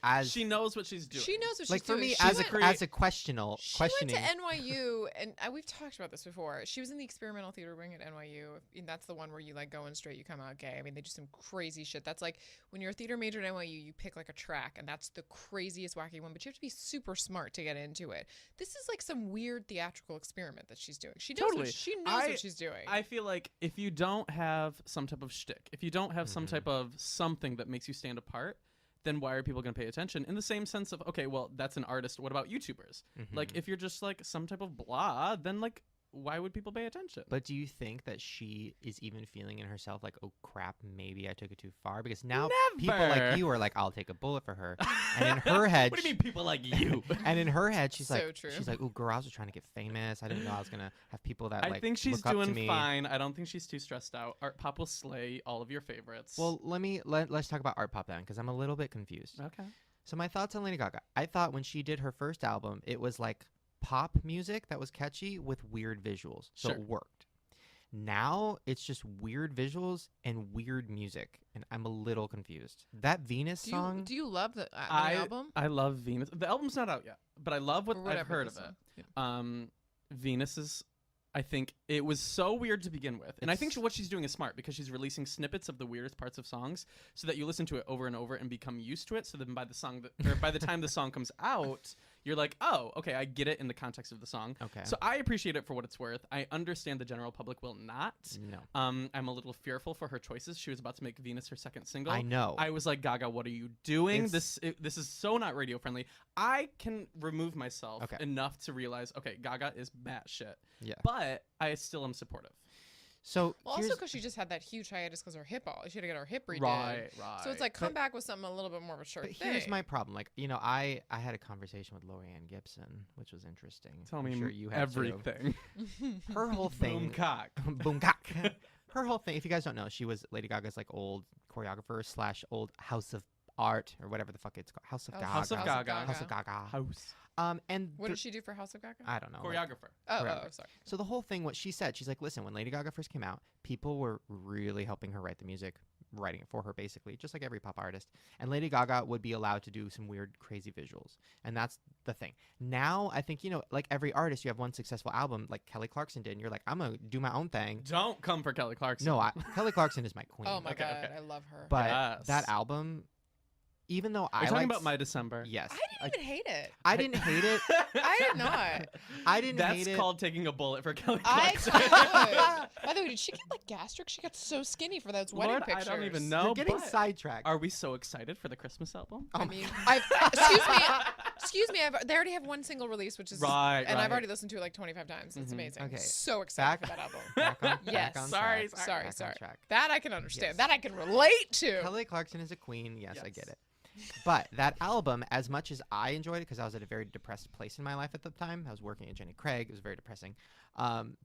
as She knows what she's doing. She knows what like she's for doing. me She as went- a questioning. She went to NYU, and we've talked about this before. She was in the experimental theater wing at NYU, and that's the one where you like go in straight, you come out gay. I mean, they do some crazy shit. That's like when you're a theater major at NYU, you pick like a track, and that's the craziest, wacky one. But you have to be super smart to get into it. This is like some weird theatrical experiment that she's doing. She knows Totally. she knows what she's doing. I feel like if you don't have some type of shtick, if you don't have some type of something that makes you stand apart, then why are people going to pay attention? In the same sense of, okay, well, that's an artist. What about YouTubers? Like, if you're just like some type of blah, then like, why would people pay attention? But do you think that she is even feeling in herself like, oh crap, maybe I took it too far? Because now people like Never. you are like, I'll take a bullet for her. And in her head, What do you mean people like you? and in her head, she's So like, true. she's like, oh, girl, I was just trying to get famous. I didn't know I was gonna have people that I like think she's look up to doing me. fine. I don't think she's too stressed out. Art Pop will slay all of your favorites. Well, let's talk about art pop then, because I'm a little bit confused. okay. So my thoughts on Lady Gaga. I thought when she did her first album, it was like pop music that was catchy with weird visuals. So Sure. it worked. Now it's just weird visuals and weird music, and I'm a little confused. That Venus song, Do you love the I album? I love Venus. The album's not out yet, but I love what Or I've whatever heard the of it. song. Yeah. Venus is, I think it was so weird to begin with, and I think It's- what she's doing is smart because she's releasing snippets of the weirdest parts of songs so that you listen to it over and over and become used to it. So then by the time the song comes out, you're like, oh, okay, I get it in the context of the song. Okay. So I appreciate it for what it's worth. I understand the general public will not. no. I'm a little fearful for her choices. She was about to make Venus her second single. I know. I was like, Gaga, what are you doing? It's- This is so not radio friendly. I can remove myself Okay. enough to realize, okay, Gaga is batshit. Yeah. But I still am supportive. So Well, also here's- because she just had that huge hiatus because her hip all. She had to get her hip redid. Right. So it's like come But- back with something a little bit more of a sure but thing. here's my problem. Like, I had a conversation with Lorianne Gibson, which was interesting. Tell I'm me sure you had too. everything. Her whole thing. Boom cock. Boom cock. Her whole thing. If you guys don't know, she was Lady Gaga's like old choreographer / old House of Art or whatever the fuck it's called. House of Gaga. House of Gaga. House of Gaga. House. And What did she do for House of Gaga? I don't know. like- Choreographer. Oh, choreographer. sorry. So the whole thing, what she said, she's like, listen, when Lady Gaga first came out, people were really helping her write the music, writing it for her, basically, just like every pop artist. And Lady Gaga would be allowed to do some weird, crazy visuals. And that's the thing. Now, I think, like every artist, you have one successful album, like Kelly Clarkson did, and you're like, I'm going to do my own thing. Don't come for Kelly Clarkson. No, Kelly Clarkson is my queen. Oh my Okay, god, okay. I love her. But Yes. that album, even though Are I you talking liked- about My December? Yes. I didn't even hate it. I didn't hate it. I did not. I didn't That's hate it. called taking a bullet for Kelly I Clarkson. could. By the way, did she get like gastric? She got so skinny for those wedding Lord, pictures. I don't even You're know. getting but sidetracked. Are we so excited for the Christmas album? Oh I my mean, God. excuse me. They already have one single release, which is Right, and I've right. already listened to it like 25 times. It's Mhm. amazing. Okay. So excited Back- for that album. Back on- Yes. back on Sorry, track. sorry, Back on sorry. track. That I can understand. Yes. That I can relate to. Kelly Clarkson is a queen. Yes, I Yes. get it. But that album, as much as I enjoyed it, because I was at a very depressed place in my life at the time, I was working at Jenny Craig. It was very depressing.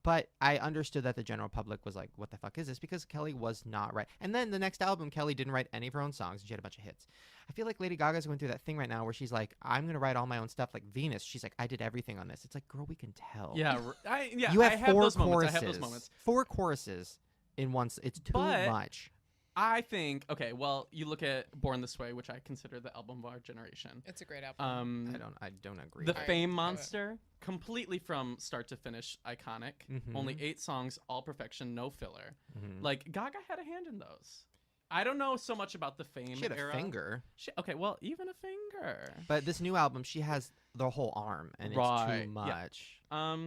But I understood that the general public was like, what the fuck is this? Because Kelly was not right. And then the next album, Kelly didn't write any of her own songs, and she had a bunch of hits. I feel like Lady Gaga's going through that thing right now where she's like, I'm going to write all my own stuff. Like Venus, she's like, I did everything on this. It's like, girl, we can tell. Yeah, You I have have four those moments. choruses. I have those moments. 4 choruses in one. It's too But- much. I think, okay, well, you look at Born This Way, which I consider the album of our generation. It's a great album. I don't agree. The I Fame love it. Monster, completely from start to finish, iconic. Mhm. Only 8 songs, all perfection, no filler. Mhm. Like, Gaga had a hand in those. I don't know so much about the Fame She had a era. finger. Okay, well, even a finger. But this new album, she has the whole arm, and it's Right, too yeah. much.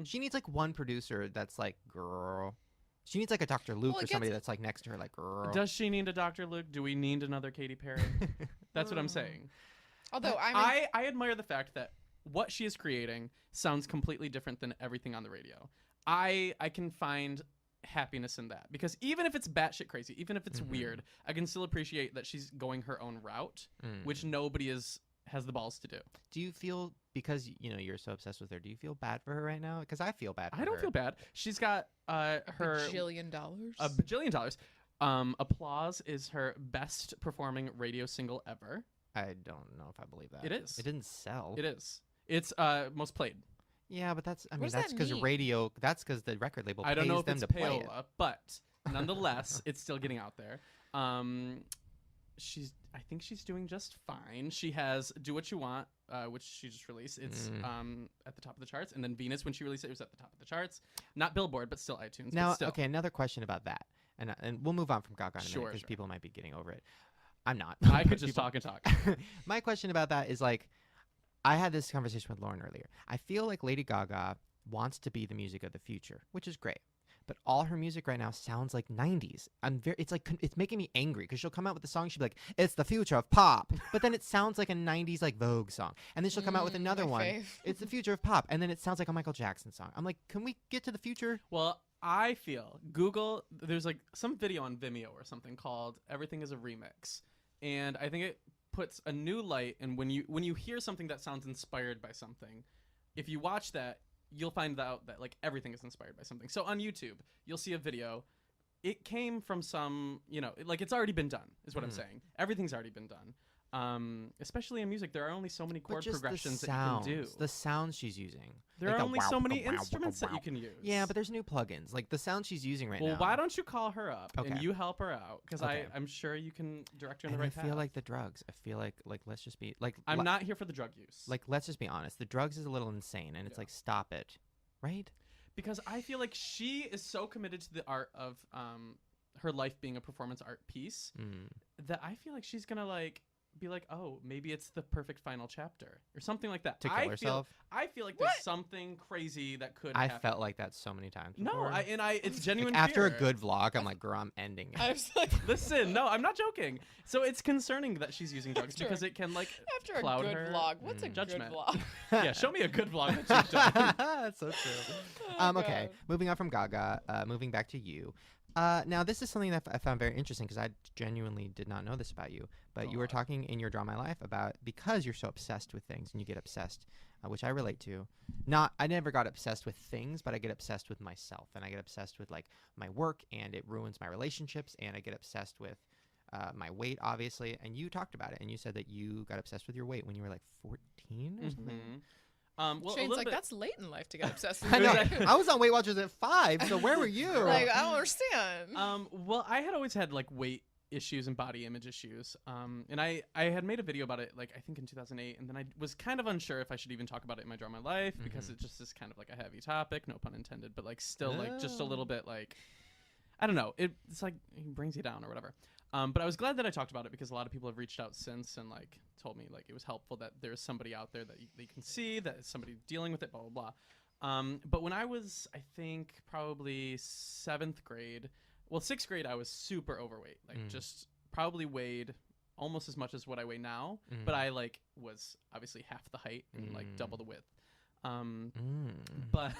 She She needs like one producer that's like, girl. She needs like a Dr. Luke Well, or it somebody gets- that's like next to her, like, girl. does she need a Dr. Luke? Do we need another Katy Perry? That's what I'm saying. Although I admire the fact that what she is creating sounds completely different than everything on the radio. I can find happiness in that because even if it's batshit crazy, even if it's Mhm. weird, I can still appreciate that she's going her own route, Mm. which nobody has the balls to do. Do you feel, because you're so obsessed with her, do you feel bad for her right now? Because I feel bad for her. I don't feel bad. She's got her $1,000,000,000. a bajillion dollars. Applause is her best performing radio single ever. I don't know if I believe that. It is. It didn't sell. It is. It's most played. Yeah, but that's, What does that because mean? radio, that's because the record label I don't pays know if them it's to play it. payola, but nonetheless, it's still getting out there. I think she's doing just fine. She has Do What You Want, which she just released. It's at the top of the charts, and then Venus, when she released it, was at the top of the charts. Not Billboard, but still iTunes. Now, but still. okay, another question about that, and we'll move on from Gaga in a minute Sure, because sure. people might be getting over it. I'm not. I could just People- talk and talk. My question about that is like, I had this conversation with Lauren earlier. I feel like Lady Gaga wants to be the music of the future, which is great. But all her music right now sounds like 90s. It's like, it's making me angry because she'll come out with a song. She'll be like, it's the future of pop. But then it sounds like a 90s like Vogue song. And then she'll come out with another my one. fave. It's the future of pop. And then it sounds like a Michael Jackson song. I'm like, can we get to the future? Well, I feel there's like some video on Vimeo or something called Everything is a Remix. And I think it puts a new light. And when you hear something that sounds inspired by something, if you watch that, you'll find out that like everything is inspired by something. So on YouTube, you'll see a video. It came from some, like it's already been done, is what I'm saying. Everything's already been done. especially in music, there are only so many But chord just progressions the that sounds, you can do. the sounds she's using. There Like are the only wow, so many wow, wow, instruments wow. that you can use. Yeah, but there's new plugins. Like the sound she's using right now. Well, why don't you call her up Okay. and you help her out? Because Okay. I'm sure you can direct her in And the right I feel path. like the drugs. I feel like let's just be like. I'm not here for the drug use. Like let's just be honest. The drugs is a little insane, and it's Yeah. like stop it, right? Because I feel like she is so committed to the art of her life being a performance art piece that I feel like she's gonna like be like, oh, maybe it's the perfect final chapter or something like that. To kill herself. I feel like there's something crazy that could I happen. felt like that so many times. No, before. it's genuine. Like, after a fear. good vlog, I'm like, girl, I'm ending it. I was like, Listen, no, I'm not joking. So it's concerning that she's using drugs After- because it can like after a cloud good her. vlog. What's a Judgment. good vlog? Yeah, show me a good vlog that you've done. That's so true. Oh, Okay, God. moving on from Gaga, moving back to you. Now, this is something that I found very interesting because I genuinely did not know this about you. But you were talking in your Draw My Life about because you're so obsessed with things and you get obsessed, which I relate to. I never got obsessed with things, but I get obsessed with myself. And I get obsessed with like my work and it ruins my relationships. And I get obsessed with my weight, obviously. And you talked about it and you said that you got obsessed with your weight when you were like 14 or something. Well, a Shane's little like, bit. that's late in life to get obsessed with. I know. weight. I was on Weight Watchers at 5, so where were you? Like, I don't understand. Well, I had always had like weight issues and body image issues. And I had made a video about it, like I think in 2008, and then I was kind of unsure if I should even talk about it in my Draw My Life because it just is kind of like a heavy topic, no pun intended, but like still like just a little bit like, I don't know, it's like it brings you down or whatever. But I was glad that I talked about it because a lot of people have reached out since and like told me like it was helpful that there's somebody out there that you can see, that is somebody dealing with it, blah, blah, blah. But when I was, I think, probably 7th grade, well, 6th grade, I was super overweight, like just probably weighed almost as much as what I weigh now, but I like was obviously half the height and like double the width. But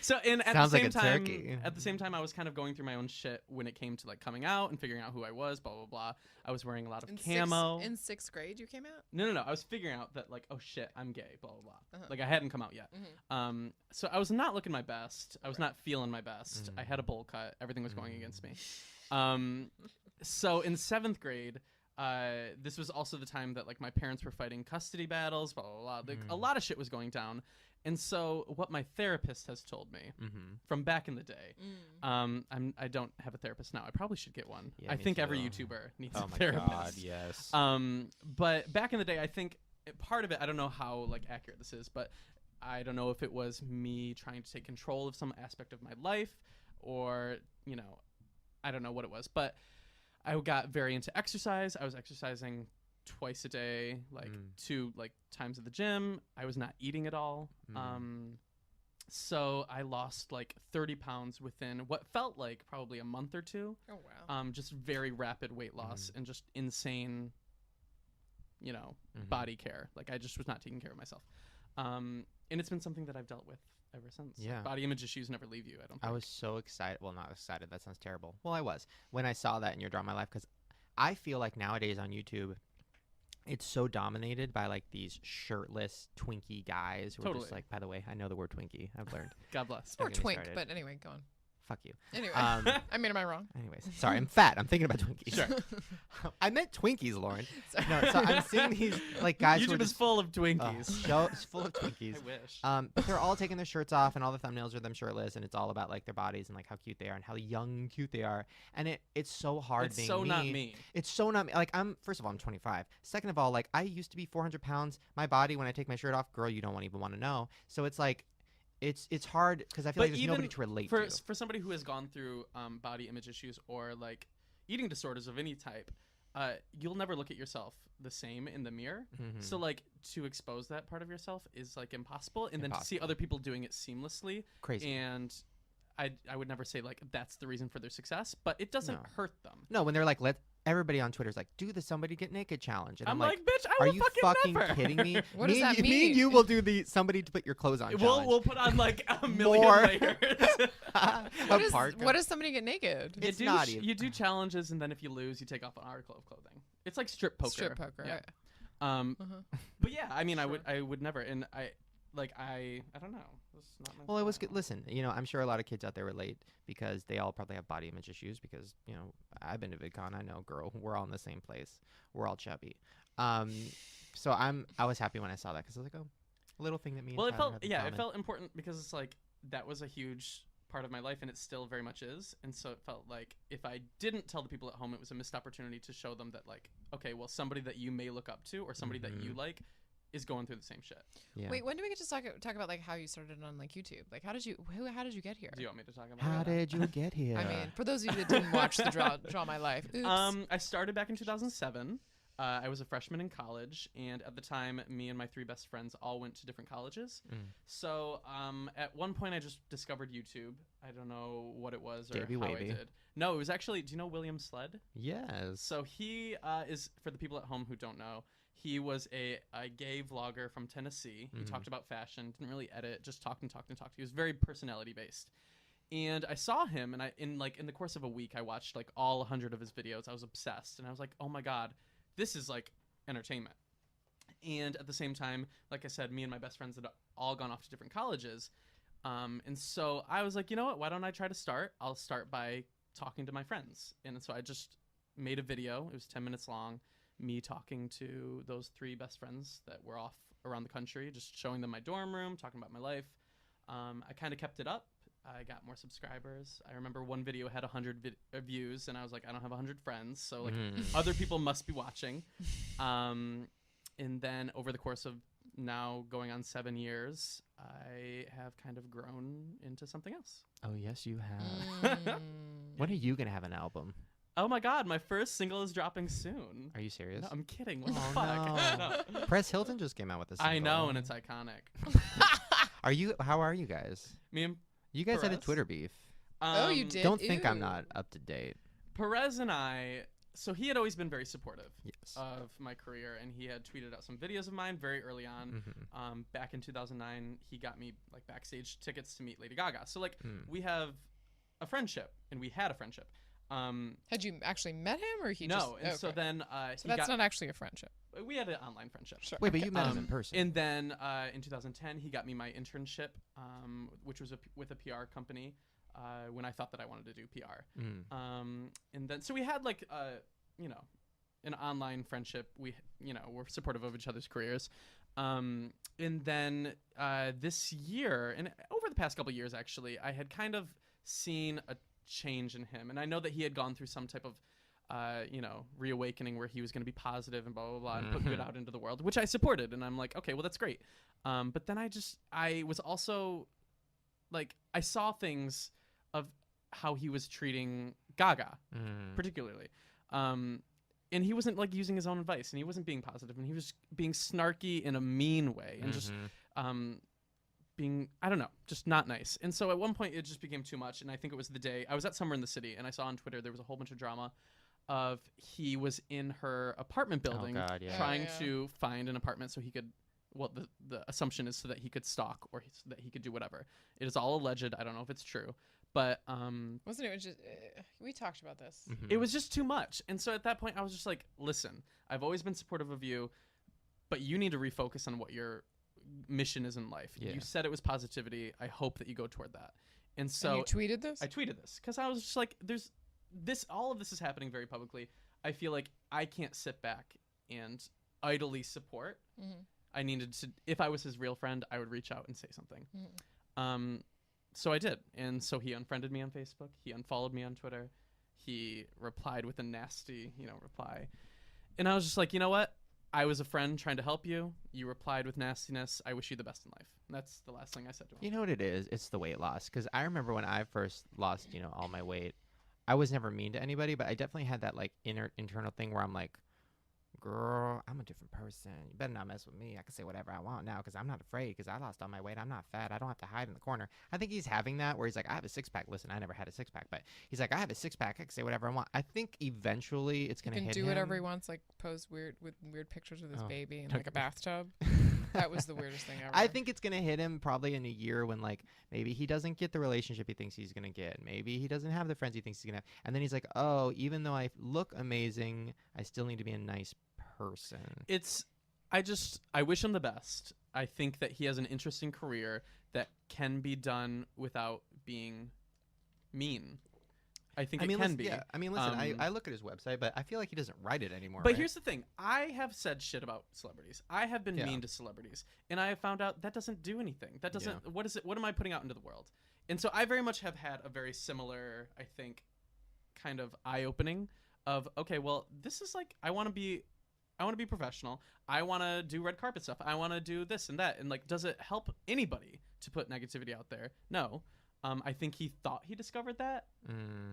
so and at Sounds the like same a time, turkey. at the same time, I was kind of going through my own shit when it came to like coming out and figuring out who I was, blah blah blah. I was wearing a lot of camo. In 6th grade, you came out? No. I was figuring out that like, oh shit, I'm gay, blah blah blah. Uh-huh. Like I hadn't come out yet. So I was not looking my best. I was not feeling my best. I had a bowl cut. Everything was going against me. So in 7th grade. This was also the time that like my parents were fighting custody battles, blah blah blah. Like, a lot of shit was going down, and so what my therapist has told me from back in the day, I don't have a therapist now. I probably should get one. Yeah, I me think every too. YouTuber needs Oh a my therapist. God, yes. But back in the day, I think part of it, I don't know how like accurate this is, but I don't know if it was me trying to take control of some aspect of my life, or I don't know what it was, but. I got very into exercise. I was exercising twice a day, like 2 like times at the gym. I was not eating at all. So I lost like 30 pounds within what felt like probably a month or 2. Oh, wow. Just very rapid weight loss and just insane, body care. Like I just was not taking care of myself. And it's been something that I've dealt with ever since. Yeah. Like, body image issues never leave you, I don't think. I was so excited. Well, not excited. That sounds terrible. Well, I was when I saw that in your Draw My Life because I feel like nowadays on YouTube, it's so dominated by like these shirtless Twinkie guys who are just Totally. like, by the way, I know the word Twinkie. I've learned. God bless. Or Don't get me twink, started. but anyway, go on. Fuck you. Anyway, Um, I mean, am I wrong? Anyways, sorry, I'm fat. I'm thinking about Twinkies. Sure. I meant Twinkies, Lauren. Sorry. No, so I'm seeing these like guys who are YouTube is just full of Twinkies. it's full of Twinkies. I wish. But they're all taking their shirts off, and all the thumbnails are them shirtless, and it's all about like their bodies and like how cute they are and how young and cute they are. And it's so hard It's being so me. not me. It's so not me. Like first of all, I'm 25. Second of all, like I used to be 400 pounds. My body, when I take my shirt off, girl, you don't even want to know. So it's like, it's hard because I feel But like there's even nobody to relate for to. for somebody who has gone through body image issues or like eating disorders of any type, you'll never look at yourself the same in the mirror. So like to expose that part of yourself is like impossible, and then to see other people doing it seamlessly, Crazy. And I would never say like that's the reason for their success, but it doesn't No. hurt them. No, when they're like, everybody on Twitter's like, do the somebody get naked challenge, and I'm like, bitch, I are will you fucking never. kidding me? What me does and that Me and mean? you will do the somebody to put your clothes on challenge. We'll put on like a million More. layers. What does somebody get naked? It's you do not even- you do challenges, and then if you lose, you take off an article of clothing. It's like strip poker. Strip poker. Yeah. right. But yeah, I mean, I would never, and like I don't know. It's not my Well, it was good. style. Listen, I'm sure a lot of kids out there relate because they all probably have body image issues because, I've been to VidCon. I know, girl, we're all in the same place. We're all chubby. So I was happy when I saw that because I was like, oh, a little thing that me and Well, it Tyler felt have in it common. felt important because it's like that was a huge part of my life and it still very much is. And so it felt like if I didn't tell the people at home, it was a missed opportunity to show them that like, okay, well, somebody that you may look up to or somebody that you like is going through the same shit. Yeah. Wait, when do we get to talk about like how you started on like YouTube? Like how did you get here? Do you want me to talk about How that? did you get here? I mean, for those of you that didn't watch the Draw My Life, oops. I started back in 2007. I was a freshman in college, and at the time, me and my 3 best friends all went to different colleges. So at one point, I just discovered YouTube. I don't know what it was or Davey how Wavy. I did. No, it was actually, do you know William Sled? Yes. So he is, for the people at home who don't know, he was a gay vlogger from Tennessee. He talked about fashion, didn't really edit, just talked and talked and talked. He was very personality based. And I saw him, and in the course of a week, I watched like all 100 of his videos. I was obsessed, and I was like, oh my god, this is like entertainment. And at the same time, like I said, me and my best friends had all gone off to different colleges. And so I was like, you know what? Why don't I try to start? I'll start by talking to my friends. And so I just made a video. It was 10 minutes long. Me talking to those 3 best friends that were off around the country, just showing them my dorm room, talking about my life. I kind of kept it up. I got more subscribers. I remember one video had 100 views, and I was like, I don't have 100 friends, so like other people must be watching. And then over the course of now going on 7 years, I have kind of grown into something else. Oh, yes, you have. When are you going to have an album? Oh my god, my first single is dropping soon. Are you serious? No, I'm kidding. What the Oh, fuck? no. No. Press Hilton just came out with a single. I know, and it's iconic. How are you guys? Me and You guys had a Perez? Twitter beef. Oh, you did? Don't think I'm Ew. not up to date. Perez and I, so he had always been very supportive Yes. of my career, and he had tweeted out some videos of mine very early on. Back in 2009, he got me like backstage tickets to meet Lady Gaga. So like we have a friendship, and we had a friendship. Had you actually met him, or he No, just? and so okay. then So that's not actually a friendship. we had an online friendship. Sure. Wait, but you met him in person. And then in 2010, he got me my internship, which was with a PR company when I thought that I wanted to do PR. And then, so we had like, an online friendship. We, we're supportive of each other's careers. And then this year, and over the past couple of years, actually, I had kind of seen a change in him. And I know that he had gone through some type of reawakening where he was going to be positive and blah, blah, blah, and put good out into the world, which I supported. And I'm like, okay, well, that's great. But then I was also like, I saw things of how he was treating Gaga, particularly. And he wasn't like using his own advice, and he wasn't being positive, and he was being snarky in a mean way, and just being, I don't know, just not nice. And so at one point it just became too much. And I think it was the day I was at Somewhere in the City, and I saw on Twitter there was a whole bunch of drama of he was in her apartment building God, yeah. trying Oh, yeah. to find an apartment so he could, well, the assumption is so that he could stalk or so that he could do whatever. It is all alleged. I don't know if it's true, but Wasn't it just? We talked about this. it was just too much. And so at that point I was just like, listen, I've always been supportive of you, but you need to refocus on what your mission is in life. Yeah. You said it was positivity. I hope that you go toward that. And so And you tweeted this? I tweeted this because I was just like, there's this, all of this is happening very publicly. I feel like I can't sit back and idly support. I needed to, if I was his real friend, I would reach out and say something. So I did. And so he unfriended me on Facebook. He unfollowed me on Twitter. He replied with a nasty, reply. And I was just like, you know what? I was a friend trying to help you. You replied with nastiness. I wish you the best in life. And that's the last thing I said to him. You know what it is? It's the weight loss. Because I remember when I first lost, all my weight, I was never mean to anybody, but I definitely had that like internal thing where I'm like, girl, I'm a different person. You better not mess with me. I can say whatever I want now because I'm not afraid because I lost all my weight. I'm not fat. I don't have to hide in the corner. I think he's having that where he's like, I have a six-pack. Listen, I never had a six-pack, but he's like, I have a six-pack. I can say whatever I want. I think eventually it's going to He hit can do whatever he him. wants, like pose weird pictures with his Oh. baby in like a bathtub. That was the weirdest thing ever. I think it's going to hit him probably in a year when, like, maybe he doesn't get the relationship he thinks he's going to get. Maybe he doesn't have the friends he thinks he's going to have. And then he's like, oh, even though I look amazing, I still need to be a nice person. I wish him the best. I think that he has an interesting career that can be done without being mean. I think it can be. Yeah. I mean, listen, I look at his website, but I feel like he doesn't write it anymore. But right? here's the thing. I have said shit about celebrities. I have been mean to celebrities. And I have found out that doesn't do anything. That doesn't, what is it? What am I putting out into the world? And so I very much have had a very similar, I think, kind of eye-opening of, okay, well, this is like, I want to be professional. I want to do red carpet stuff. I want to do this and that. And like, does it help anybody to put negativity out there? No. I think he thought he discovered that,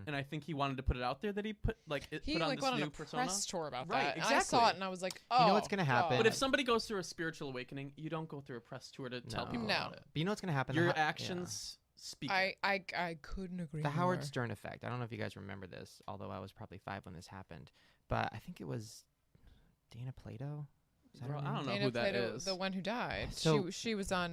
and I think he wanted to put it out there that he put on this went on new a persona. press tour about Right, that. exactly. And I saw it and I was like, oh, You know what's gonna happen? But if somebody goes through a spiritual awakening, you don't go through a press tour to tell people No. about it. But you know what's gonna happen? Your actions speak. I couldn't agree The more. Howard Stern effect. I don't know if you guys remember this, although I was probably 5 when this happened. But I think it was Dana Plato. Is that her Girl, I name? don't know Dana who that Plato, is. the one who died. So- she was on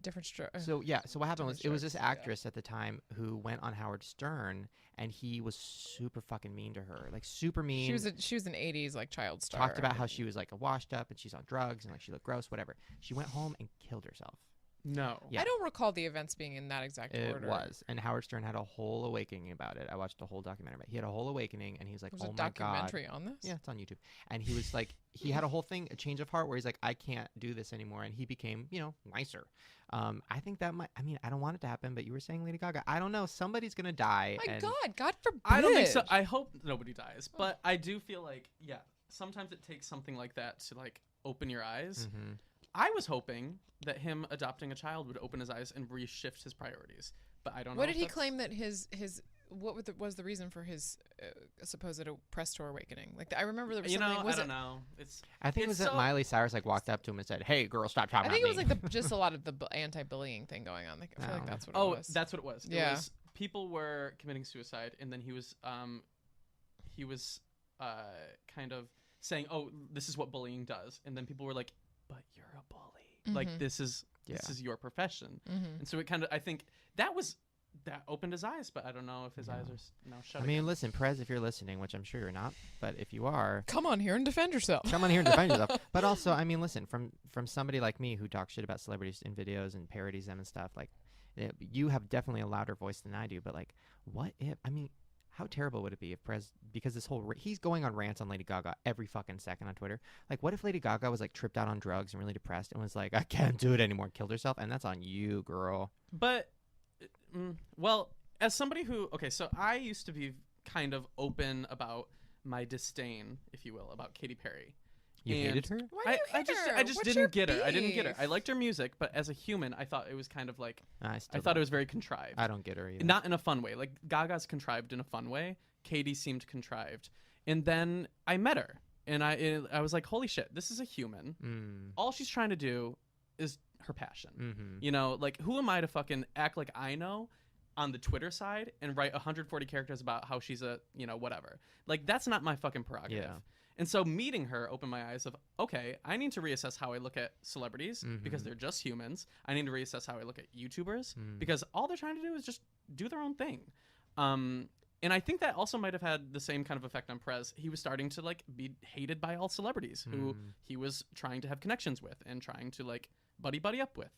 different So what happened was it was this Strokes, yeah. actress at the time who went on Howard Stern, and he was super fucking mean to her, like super mean. She was an 80s like child star. Talked about how she was like a washed up and she's on drugs and like she looked gross, whatever. She went home and killed herself. No. Yeah. I don't recall the events being in that exact It order. was, and Howard Stern had a whole awakening about it. I watched the whole documentary about it. He had a whole awakening, and he's like, There's "Oh a my god!" documentary on this. Yeah, it's on YouTube. And he was like, he had a whole thing, a change of heart, where he's like, "I can't do this anymore," and he became, nicer. I think that might. I mean, I don't want it to happen, but you were saying Lady Gaga. I don't know. Somebody's gonna die. My and God forbid. I don't think so. I hope nobody dies, but I do feel like, sometimes it takes something like that to like open your eyes. Mhm. I was hoping that him adopting a child would open his eyes and reshift his priorities, but I don't know. What did if he that's- claim that his what was the reason for his supposed press tour awakening? Like I remember there was something. I Was don't it? know. I think it was that Miley Cyrus like walked up to him and said, "Hey, girl, stop talking I think it about was me." like just a lot of the anti-bullying thing going on. Like, I feel like Oh. that's what it was. That's what it was. Yeah. It was people were committing suicide, and then he was kind of saying, "Oh, this is what bullying does," and then people were like, "But you're a bully. Like Mhm. this is your profession." Mhm. And so it kind of, I think that opened his eyes, but I don't know if his eyes are now shut. I mean, again. listen, Perez, if you're listening, which I'm sure you're not, but if you are, Come on here and defend yourself. come on here and defend yourself. But also, I mean, listen, from somebody like me who talks shit about celebrities in videos and parodies them and stuff, like, you have definitely a louder voice than I do. But like, what if? I mean, how terrible would it be if Perez, because this whole he's going on rants on Lady Gaga every fucking second on Twitter. Like, what if Lady Gaga was like tripped out on drugs and really depressed and was like, "I can't do it anymore," and killed herself, and that's on you, girl. But well, as somebody who so I used to be kind of open about my disdain, if you will, about Katy Perry. You And hated her? Why do you hate her? I just What's your didn't get her. I didn't get her. beef? I liked her music, but as a human, I thought it was kind of like I thought it was very contrived. I don't get her either. Not in a fun way. Like Gaga's contrived in a fun way. Katy seemed contrived. And then I met her, and I was like, holy shit, this is a human. All she's trying to do is her passion. Mm-hmm. You know, like who am I to fucking act like I know on the Twitter side and write 140 characters about how she's a, whatever. Like that's not my fucking prerogative. Yeah. And so meeting her opened my eyes of, okay, I need to reassess how I look at celebrities because they're just humans. I need to reassess how I look at YouTubers because all they're trying to do is just do their own thing. And I think that also might have had the same kind of effect on Perez. He was starting to like be hated by all celebrities who he was trying to have connections with and trying to like buddy up with.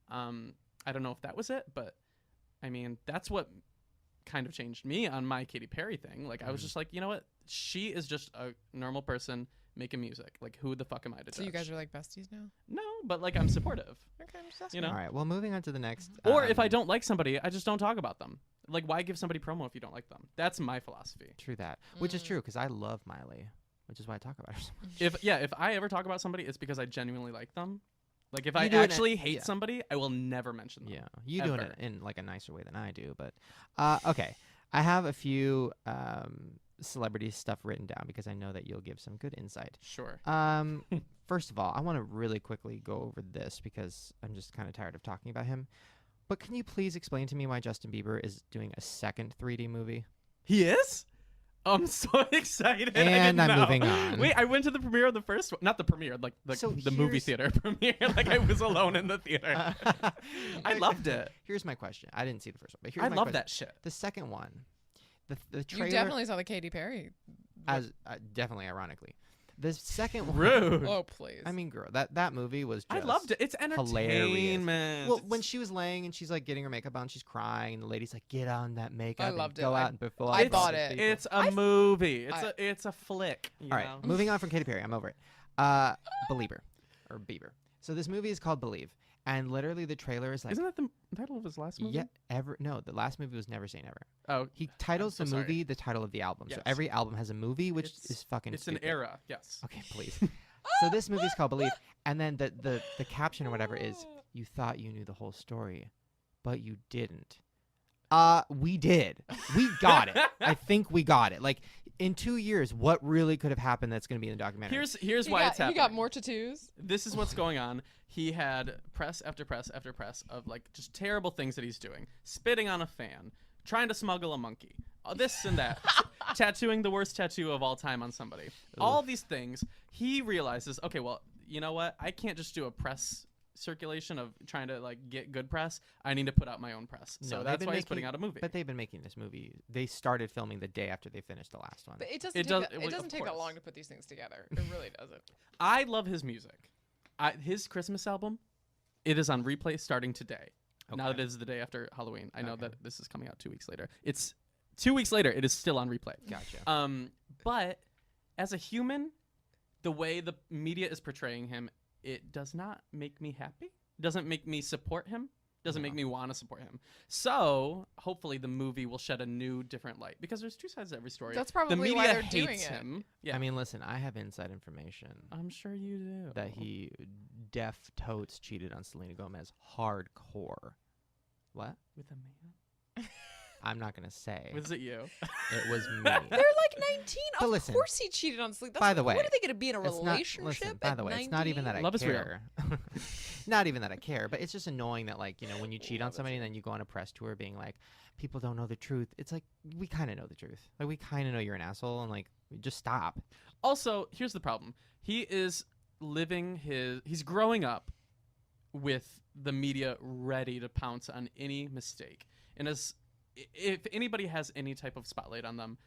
I don't know if that was it, but I mean, that's what kind of changed me on my Katy Perry thing. Like I was just like, you know what? She is just a normal person making music. Like who the fuck am I to So judge? you guys are like besties now? No, but like I'm supportive. Okay, I'm just asking. You know? All right. Well, moving on to the next. Or if I don't like somebody, I just don't talk about them. Like why give somebody promo if you don't like them? That's my philosophy. True that, which is true because I love Miley, which is why I talk about her so much. If I ever talk about somebody, it's because I genuinely like them. Like if You I do it in- actually hate yeah. somebody, I will never mention them. Yeah, you do Ever. it in like a nicer way than I do, but okay. I have a few celebrity stuff written down because I know that you'll give some good insight. Sure. First of all, I want to really quickly go over this because I'm just kind of tired of talking about him. But can you please explain to me why Justin Bieber is doing a second 3D movie? He is? I'm so excited. I And didn't I'm know. moving on. Wait, I went to the premiere of the first one. Not the premiere, like So the movie here's- theater premiere. Like I was alone in the theater. I loved it. Here's my question. I didn't see the first one, but here's I my love question. that shit. The second one, the trailer. You definitely saw the Katy Perry. as definitely ironically, The second one, Rude. Oh, please. I mean, girl, that movie was just I loved it. It's entertainment. Well, when she was laying and she's like getting her makeup on, she's crying, and the lady's like, "Get on that makeup, I and loved it. go I- out and perform." I in front bought of it. people." It's a movie. I- It's a flick. You All right, know? moving on from Katy Perry. I'm over it. Believer, or Bieber. So this movie is called Believe, and literally the trailer is like, Isn't that the title of his last movie? no, the last movie was Never Say Never. Oh, He titles so the sorry. movie the title of the album. So Yes. every album has a movie, which It's- is fucking. it's an stupid. era. Yes. Okay, please. So this movie is called Believe, and then the caption or whatever is, "You thought you knew the whole story, but you didn't." We did. We got it. I think we got it. Like in 2 years, what really could have happened that's going to be in the documentary? Here's why it's happening. He got more tattoos. This is what's going on. He had press after press after press of like just terrible things that he's doing, spitting on a fan, trying to smuggle a monkey, this and that, tattooing the worst tattoo of all time on somebody. All these things. He realizes, okay, well, you know what? I can't just do a press circulation of trying to like get good press. I need to put out my own press. No, So they've that's been why he's putting making- out a movie. But they've been making this movie. They started filming the day after they finished the last one. But it doesn't. It take does- that, it it would- doesn't of take that course. long to put these things together. It really doesn't. I love his music. His Christmas album, it is on replay starting today. Now that it is the day after Halloween. I know Okay. that this is coming out 2 weeks later. It's 2 weeks later. It is still on replay. Gotcha. But as a human, the way the media is portraying him, it does not make me happy. It doesn't make me support him. Doesn't make me want to support him. So hopefully the movie will shed a new, different light because there's two sides to every story. That's the probably media why they're hates doing it. him. Yeah, I mean, listen, I have inside information I'm sure you do. that he def totes cheated on Selena Gomez hardcore. What? with a man. I'm not gonna say. Was it you? It was me. They're like 19. But Of listen, course he cheated on Sleep. by the way, when are they going to be in a It's not- relationship? listen, by at the way, it's not even that I Love is real. care. Not even that I care, but it's just annoying that, like, you know, when you cheat on Love is somebody and then you go on a press tour being like, people don't know the truth. It's like, we kind of know the truth. Like, we kind of know you're an asshole, and like, just stop. Also, here's the problem. He is he's growing up with the media ready to pounce on any mistake. And if anybody has any type of spotlight on them,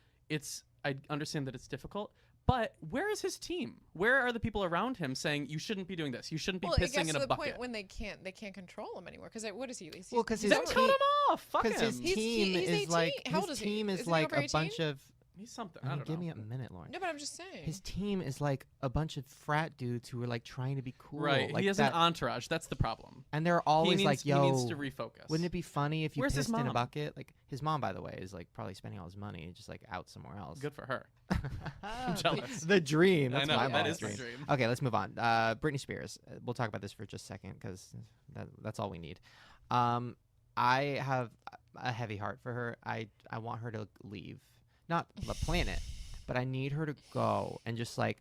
I understand that it's difficult, but where is his team? Where are the people around him saying you shouldn't be doing this? You shouldn't be Well, it pissing gets in to a the bucket. point when they can't control him anymore. Because what is he? Well, 'cause he's his over- Then team- cut him off. Fuck Because him. his He's- team he's is 18. like, How old his is he? team is Isn't he like over a bunch 18? of. He's something. I I mean, don't give know. me a minute, Lauren. No, but I'm just saying. His team is like a bunch of frat dudes who are like trying to be cool. Right. Like he has that, an entourage. That's the problem. and they're always he needs, like, "Yo, he needs to refocus. wouldn't it be funny if you Where's his pissed in a mom? bucket?" Like his mom, by the way, is like probably spending all his money just like out somewhere else. Good for her. I'm jealous. The dream. I That's know, my that mom's is my dream. Okay, let's move on. Britney Spears. We'll talk about this for just a second because that's all we need. I have a heavy heart for her. I want her to leave, not the planet, but I need her to go and just like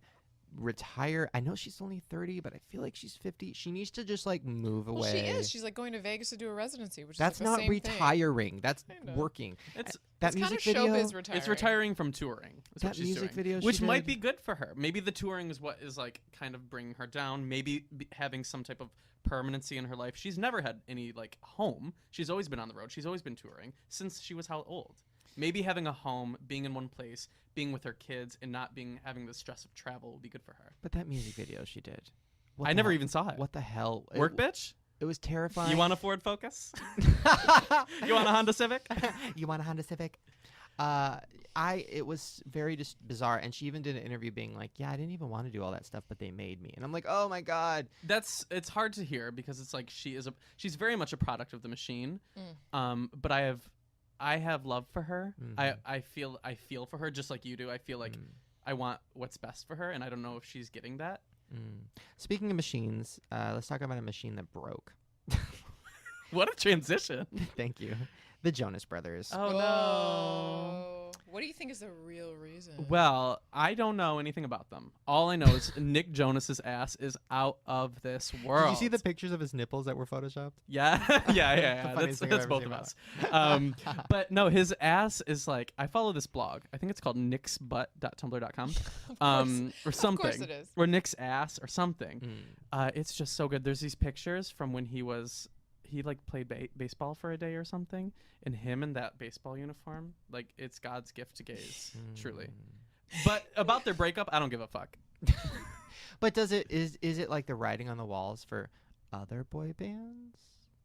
retire. I know she's only 30, but I feel like she's 50. She needs to just like move away. Well, she is. She's like going to Vegas to do a residency, which That's is like not the same thing. retiring. That's Kinda. working. It's That It's kind music of video. showbiz retiring. It's retiring from touring. Is That what she's music doing. video she which might did. be good for her. Maybe the touring is what is like kind of bringing her down. Maybe having some type of permanency in her life. She's never had any like home. She's always been on the road. She's always been touring since she was how old? Maybe having a home, being in one place, being with her kids, and not having the stress of travel will be good for her. But that music video she did. What I the never hell- even saw it. What the hell? Work, bitch? It was terrifying. You want a Ford Focus? You want a Honda Civic? You want a Honda Civic? It was very just bizarre, and she even did an interview being like, "Yeah, I didn't even want to do all that stuff, but they made me." And I'm like, "Oh my god!" It's hard to hear because it's like she's very much a product of the machine. But I have love for her. Mhm. I feel for her just like you do. I feel like I want what's best for her, and I don't know if she's getting that. Speaking of machines, let's talk about a machine that broke. What a transition! Thank you, the Jonas Brothers. Oh no. Whoa. What do you think is the real reason? Well, I don't know anything about them. All I know is Nick Jonas's ass is out of this world. Did you see the pictures of his nipples that were photoshopped? Yeah, yeah. funniest thing I've That's ever both seen of in us. But no, his ass is like I follow this blog. I think it's called nicksbutt.tumblr.com, or something, Of course it is. or Nick's ass or something. It's just so good. There's these pictures from when he like played baseball for a day or something, and him in that baseball uniform, like it's God's gift to gays, truly. But about their breakup, I don't give a fuck. But is it like the writing on the walls for other boy bands?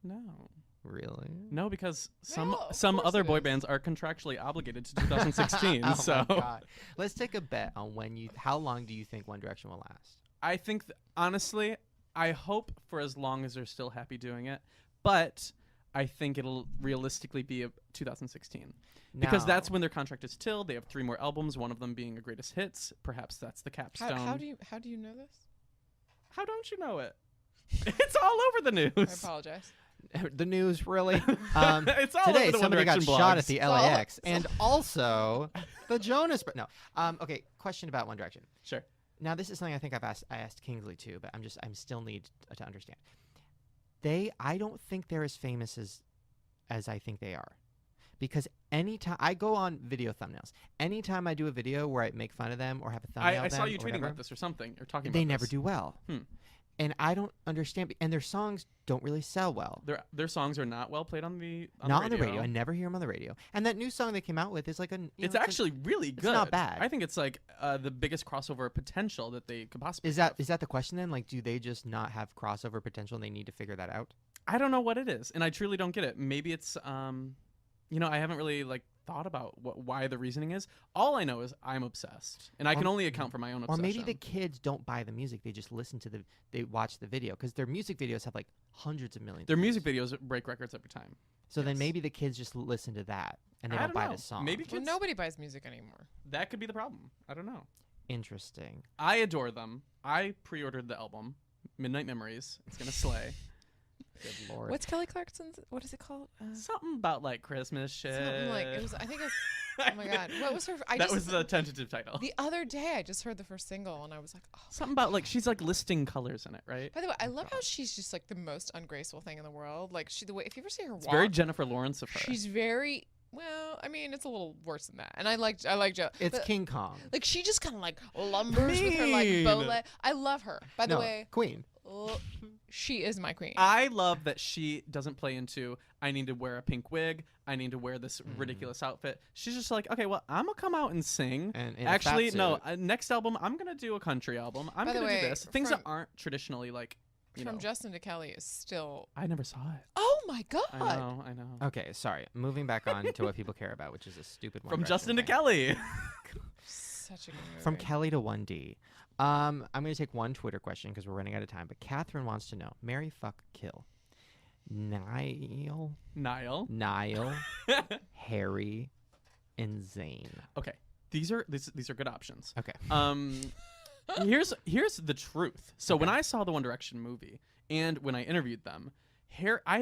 No. Really? No, because No, of some course other it boy is. bands are contractually obligated to 2016. Oh so my God. Let's take a bet on how long do you think One Direction will last? I think honestly, I hope for as long as they're still happy doing it, but I think it'll realistically be 2016. Because that's when their contract is till. They have 3 more albums, one of them being a greatest hits. Perhaps that's the capstone. How do you know this? How don't you know it? It's all over the I news. apologize. The news, really? It's all Today, over the One somebody got Direction shot blogs. at the LAX, and also the Jonas. No. Okay. Question about One Direction. Sure. Now, this is something I think I asked Kingsley too, but I'm still need to understand. I don't think they're as famous as I think they are, because anytime I go on video thumbnails, anytime I do a video where I make fun of them or have a thumbnail, I saw you or tweeting whatever, about this or something. Or talking they about never this. do well. And I don't understand. And their songs don't really sell well. Their songs are not well played on the Not on the radio. I never hear them on the radio. And that new song they came out with is like It's actually really good. It's not bad. I think it's like the biggest crossover potential that they could possibly Is that the question then? Like, do they just not have crossover potential and they need to figure that out? I don't know what it is, and I truly don't get it. Maybe it's I haven't really thought about why the reasoning is. All I know is I'm obsessed, and I can only account for my own Or obsession. maybe the kids don't buy the music; they just listen to they watch the video, because their music videos have like hundreds of millions. Their of music views. videos break records every time. So then Yes. maybe the kids just listen to that and they I don't buy know. the song. Maybe Well, kids, nobody buys music anymore. that could be the problem. I don't know. Interesting. I adore them. I pre-ordered the album, Midnight Memories. It's gonna slay. Good lord. What's Kelly Clarkson's? What is it called? Something about Christmas shit. Something like it was. I think it was. Oh my God, what was her? That was the tentative title. The other day, I just heard the first single, and I was like, oh. Something about she's listing colors in it, right? By the way, I love how she's just the most ungraceful thing in the world. Like the way if you ever see her It's walk, very Jennifer Lawrence of her. she's very. Well, I mean, it's a little worse than that. And I like Joe. It's but, King Kong. she just kind of lumbers with her Mean. bow leg. I love her. By the No, way, Queen. she is my queen. I love that she doesn't play into I need to wear a pink wig, I need to wear this ridiculous outfit. She's just okay, well, I'm gonna come out and sing. And in a Actually, fat no, suit. Next album I'm gonna do a country album. I'm By the gonna do way, this. Things from- that aren't traditionally From Justin to Kelly is still. I never saw it. Oh my God. I know. Okay, sorry. Moving back on to what people care about, which is a stupid one. From Direction Justin to thing. Kelly. Such a good movie. From Kelly to 1D. I'm going to take one Twitter question because we're running out of time. But Catherine wants to know: marry, fuck, kill. Niall, Harry, and Zayn. Okay, these are good options. Okay. Here's the truth. So when I saw the One Direction movie and when I interviewed them,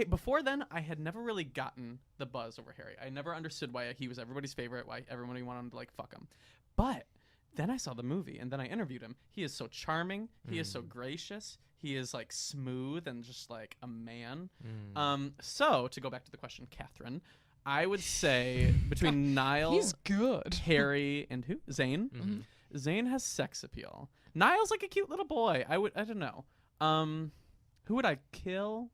before then I had never really gotten the buzz over Harry. I never understood why he was everybody's favorite, why everybody wanted to fuck him. But then I saw the movie and then I interviewed him. He is so charming. He is so gracious. He is smooth and just a man. So to go back to the question, Catherine, I would say between Niall, He's good. Harry, and who? Zayn. Mm-hmm. Zayn has sex appeal. Niall's a cute little boy. I don't know. Who would I kill?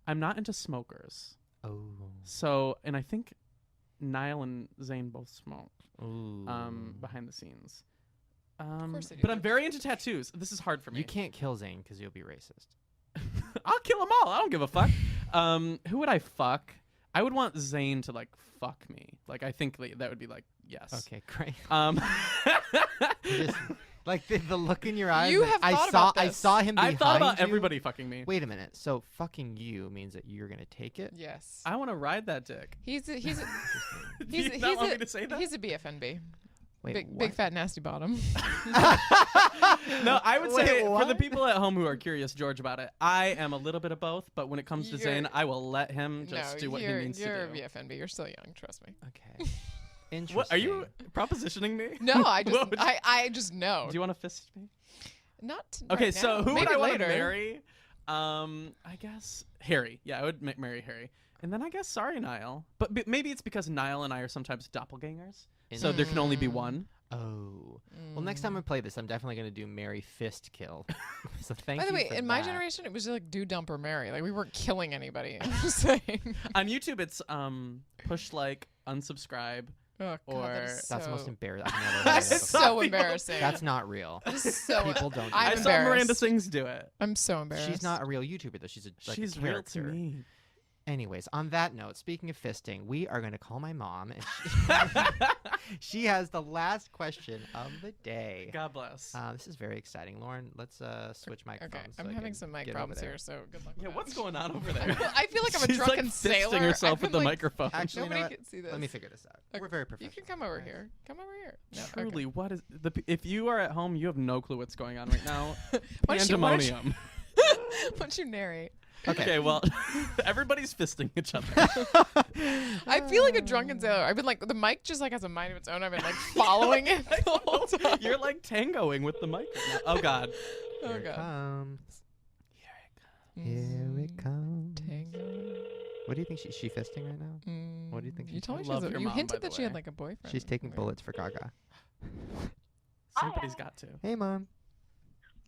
I'm not into smokers. Oh. So, and I think Niall and Zayn both smoke. Ooh. Behind the scenes. course they do. But I'm very into tattoos. This is hard for me. You can't kill Zayn because you'll be racist. I'll kill them all. I don't give a fuck. Who would I fuck? I would want Zayn to fuck me. I think that would be yes. Okay, great. Just, the look in your eyes. You like, have I thought saw. about I this. saw him. I thought about behind you. everybody fucking me. Wait a minute. So fucking you means that you're gonna take it? Yes. I want to ride that dick. He's a Do you not want me to say that? He's a BFNB. Wait, Big what? fat nasty bottom. No, I would Wait, say for what? the people at home who are curious, George, about it, I am a little bit of both. But when it comes to You're- Zayn, I will let him just do what he needs you're to do. a BFNB. You're still young. Trust me. Okay. Interesting. What are you propositioning me? No, I just What would you- I just know. Do you want to fist me? Not Okay, right so now. who would Maybe I want later. to marry? I guess Harry. Yeah, I would marry Harry. And then I guess sorry, Niall. But maybe it's because Niall and I are sometimes doppelgangers. So there can only be one. Oh. Well, next time I play this, I'm definitely gonna do marry, fist, kill. So thank By you. the way, for in my that. generation, it was just do, dump, or marry. We weren't killing anybody. I'm just saying. On YouTube, it's push like, unsubscribe, Oh, God, Or- that is That's the most so- embarrassing. I've never heard of That's that before. so embarrassing. That's not real. so. People don't. Do I'm I that. saw Miranda embarrassed. Sings do it. I'm so embarrassed. She's not a real YouTuber though. She's a She's a real to character. me. Anyways, on that note, speaking of fisting, we are going to call my mom, and she has the last question of the day. God bless. This is very exciting, Lauren. Let's switch microphones. Okay, so I'm I having can some mic get over problems there. here, so good luck. Yeah, with what's that. going on over there? I feel like I'm a She's drunken like sailor. fisting herself I've with been, the like, microphone. Actually, you know Nobody what? can see this. Let me figure this out. Okay, We're very You professional. can come over guys. here. Come over here. No, okay. Truly, what is if you are at home, you have no clue what's going on right now. Why don't you- why don't you- Pandemonium. Why don't you narrate? Okay, well, everybody's fisting each other. I feel like a drunken sailor. I've been like the mic just like has a mind of its own. I've been like following it the whole time. You're like tangoing with the mic. Right now. Oh God. Oh Here it God. comes. Here it comes. Tango. What do you think she fisting right now? What do you think You she's told me I she has love a, your you mom, hinted by the that she had way. like a boyfriend. She's taking Right. bullets for Gaga. Somebody's got to. Hey, Mom.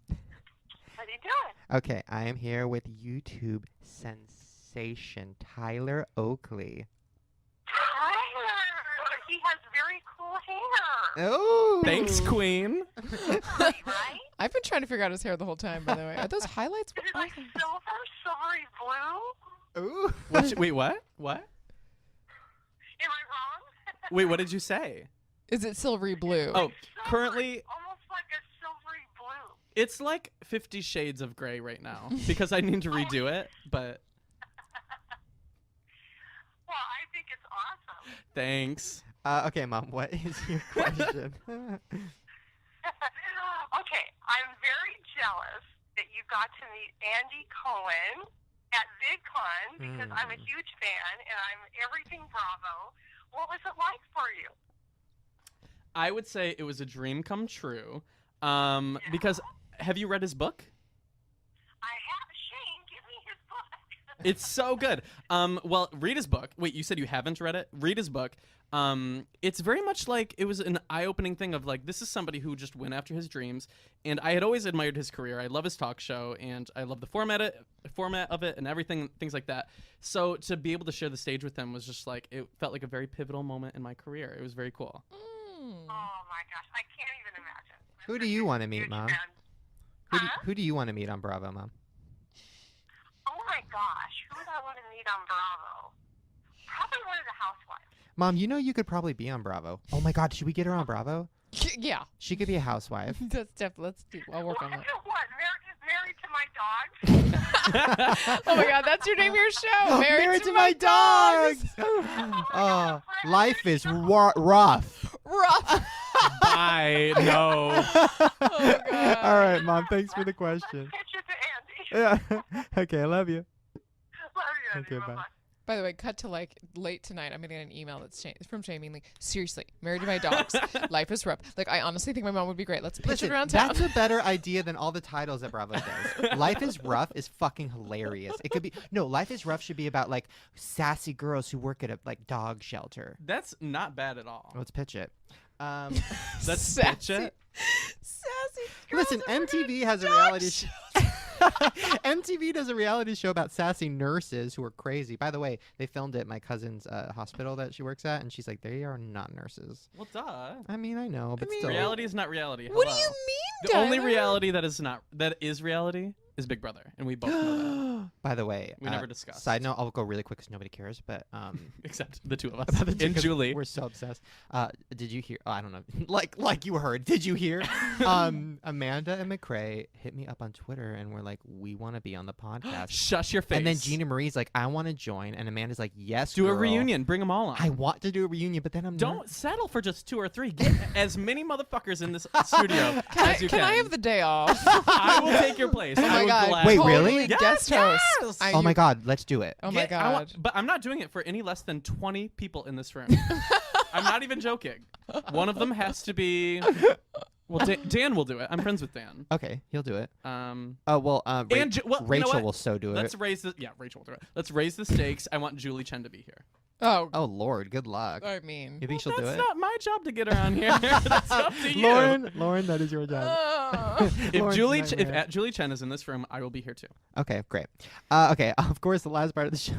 What are you doing? Okay, I am here with YouTube sensation Tyler Oakley. Tyler, he has very cool hair. Oh, Thanks, Queen. Right? I've been trying to figure out his hair the whole time. By the way, are those highlights? Is it like silvery blue? Ooh. Wait, what? What? Am I wrong? Wait, what did you say? Is it silvery blue? Oh, Silvery, currently almost like a silvery blue. it's like 50 Shades of Grey right now because I need to redo it. But Well, I think it's awesome. thanks. Okay, Mom, what is your question? Okay, I'm very jealous that you got to meet Andy Cohen at VidCon because I'm a huge fan and I'm everything Bravo. What was it like for you? I would say it was a dream come true. Because have you read his book? I have Shane give me his book. It's so good. Well, read his book. Wait, you said you haven't read it? Read his book. It's very much like it was an eye-opening thing of like this is somebody who just went after his dreams, and I had always admired his career. I love his talk show, and I love the format of it, and everything, things like that. So to be able to share the stage with him was just like it felt like a very pivotal moment in my career. It was very cool. Oh my gosh, I can't even imagine. I'm Who do such you a want to meet, huge Mom? fan. Who do you want to meet on Bravo, Mom? Oh my gosh, who would I want to meet on Bravo? Probably one of the housewives. Mom, you know you could probably be on Bravo. Oh my God, should we get her on Bravo? Yeah. She could be a housewife. That's definitely. Let's do. I'll work on that. What? Married to my dog? Oh my God, that's your name of your show. Married to my dogs. Oh, life is rough. Rough. Bye. No. Oh God. All right, Mom. Thanks for the question. Pitch it to Andy. Yeah. Okay, I love you. Love you, Andy. Okay, bye. Bye-bye. By the way, cut to like late tonight. I'm gonna get an email that's from Jamie Lee. Seriously, married to my dogs. Life is rough. Like I honestly think my mom would be great. Let's pitch Listen, it around town. that's a better idea than all the titles that Bravo does. Life is Rough is fucking hilarious. It could be Life is Rough should be about like sassy girls who work at a like dog shelter. That's not bad at all. Let's pitch it. Let's Sassy. pitch it. Sassy. girls Listen, that work at MTV has a dog reality shelter. MTV does a reality show about sassy nurses who are crazy. By the way, they filmed it at my cousin's hospital that she works at, and she's like, they are not nurses. Well, duh. I mean, I know, but mean, still. Reality is not reality. What do Hello. you mean, The only Tyler? reality that is reality is Big Brother, and we both know that. By the way, We never discussed. Side note, I'll go really quick because nobody cares, but Except the two of us about the two, and 'cause Julie. we're so obsessed. Did you hear? Oh, I don't know. like you heard. Did you hear? Amanda and McCrae hit me up on Twitter and were like, "We want to be on the podcast." Shush your face. And then Gina Marie's like, "I want to join," and Amanda's like, "Yes, do a girl. reunion. Bring them all on. I want to do a reunion, but then I'm Don't not. settle for just 2 or 3. Get as many motherfuckers in this studio as you Can I have the day off? I will take your place. Oh I my will God. gladly- Wait, Totally really? Guest Yes, host. yes. I- Oh my God, let's do it. Oh my I God. want- but I'm not doing it for any less than 20 people in this room. I'm not even joking. One of them has to be. Well, Dan will do it. I'm friends with Dan. Okay, he'll do it. Um, Oh well, and well, you know Rachel what? will so do Let's it. raise the Rachel will do it. Let's raise the stakes. I want Julie Chen to be here. Oh, Oh Lord, good luck. I mean. You think she'll do That's it? not my job to get her on here. That's up to you. Lauren, that is your job. Oh. If Lauren's If nightmare. Julie Chen is in this room, I will be here too. Okay, great. Okay, of course, the last part of the show.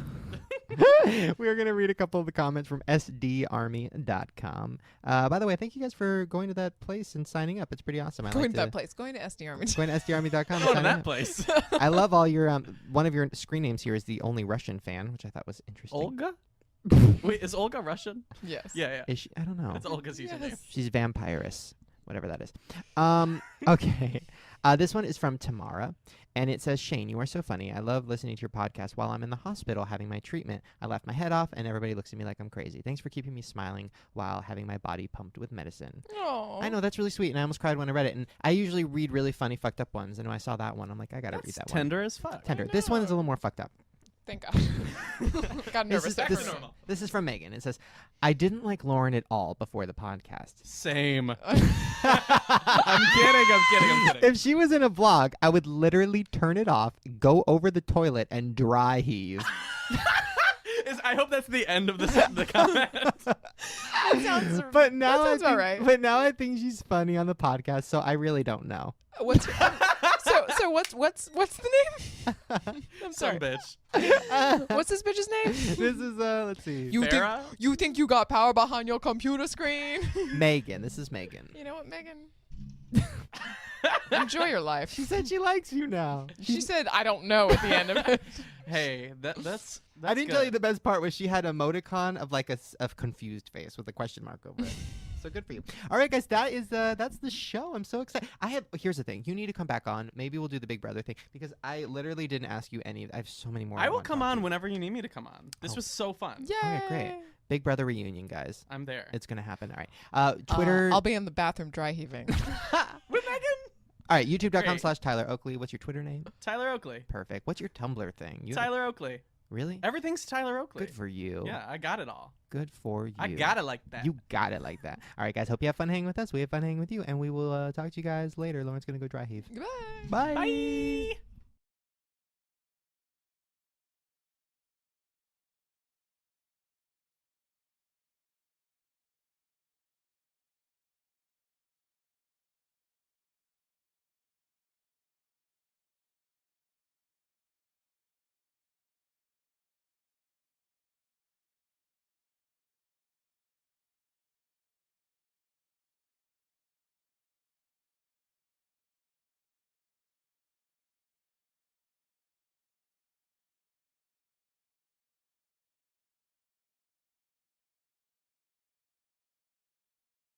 We are going to read a couple of the comments from sdarmy.com. By the way, thank you guys for going to that place and signing up. It's pretty awesome. I Going like to that place. Going to SD Army. Going to sdarmy.com. and Go to signing that up. place. I love all your one of your screen names here is the only Russian fan, which I thought was interesting. Olga? Wait, is Olga Russian? Yes. Yeah. Is she? I don't know. It's Olga's username. Yes. She's vampirus, whatever that is. Okay. This one is from Tamara, and it says, Shane, you are so funny. I love listening to your podcast while I'm in the hospital having my treatment. I laugh my head off, and everybody looks at me like I'm crazy. Thanks for keeping me smiling while having my body pumped with medicine. Aw. I know, that's really sweet, and I almost cried when I read it. And I usually read really funny, fucked up ones, and when I saw that one, I'm like, I gotta read That's that tender as fuck. one. Tender. This one is a little more fucked up. Thank God. Got nervous there. This is from Megan. It says, I didn't like Lauren at all before the podcast. Same. I'm kidding. If she was in a vlog, I would literally turn it off, go over the toilet, and dry heave. I hope that's the end of the comment. That sounds, But now, that sounds about right. But now I think she's funny on the podcast, so I really don't know. What's so what's the name? I'm sorry. Some bitch. What's this bitch's name? This is let's see, You think you got power behind your computer screen? Megan. This is Megan. You know what, Megan? Enjoy your life. She said she likes you now. She said, I don't know at the end of it. Hey, that's I didn't good. tell you the best part was she had an emoticon of like a confused face with a question mark over it. So good for you. All right, guys, that's the show. I'm so excited. Here's the thing. You need to come back on. Maybe we'll do the Big Brother thing because I literally didn't ask you any. I have so many more. I will want to come talk to on you. whenever you need me to come on. This was so fun. Yay. Okay, great. Big Brother reunion, guys. I'm there. It's gonna happen. All right. Twitter. I'll be in the bathroom dry heaving. With Megan? All right. YouTube.com Great. /Tyler Oakley. What's your Twitter name? Tyler Oakley. Perfect. What's your Tumblr thing? Tyler Oakley. Really? Everything's Tyler Oakley. Good for you. Yeah, I got it all. Good for you. I got it like that. You got it like that. All right, guys. Hope you have fun hanging with us. We have fun hanging with you, and we will talk to you guys later. Lauren's gonna go dry heave. Goodbye. Bye. Bye.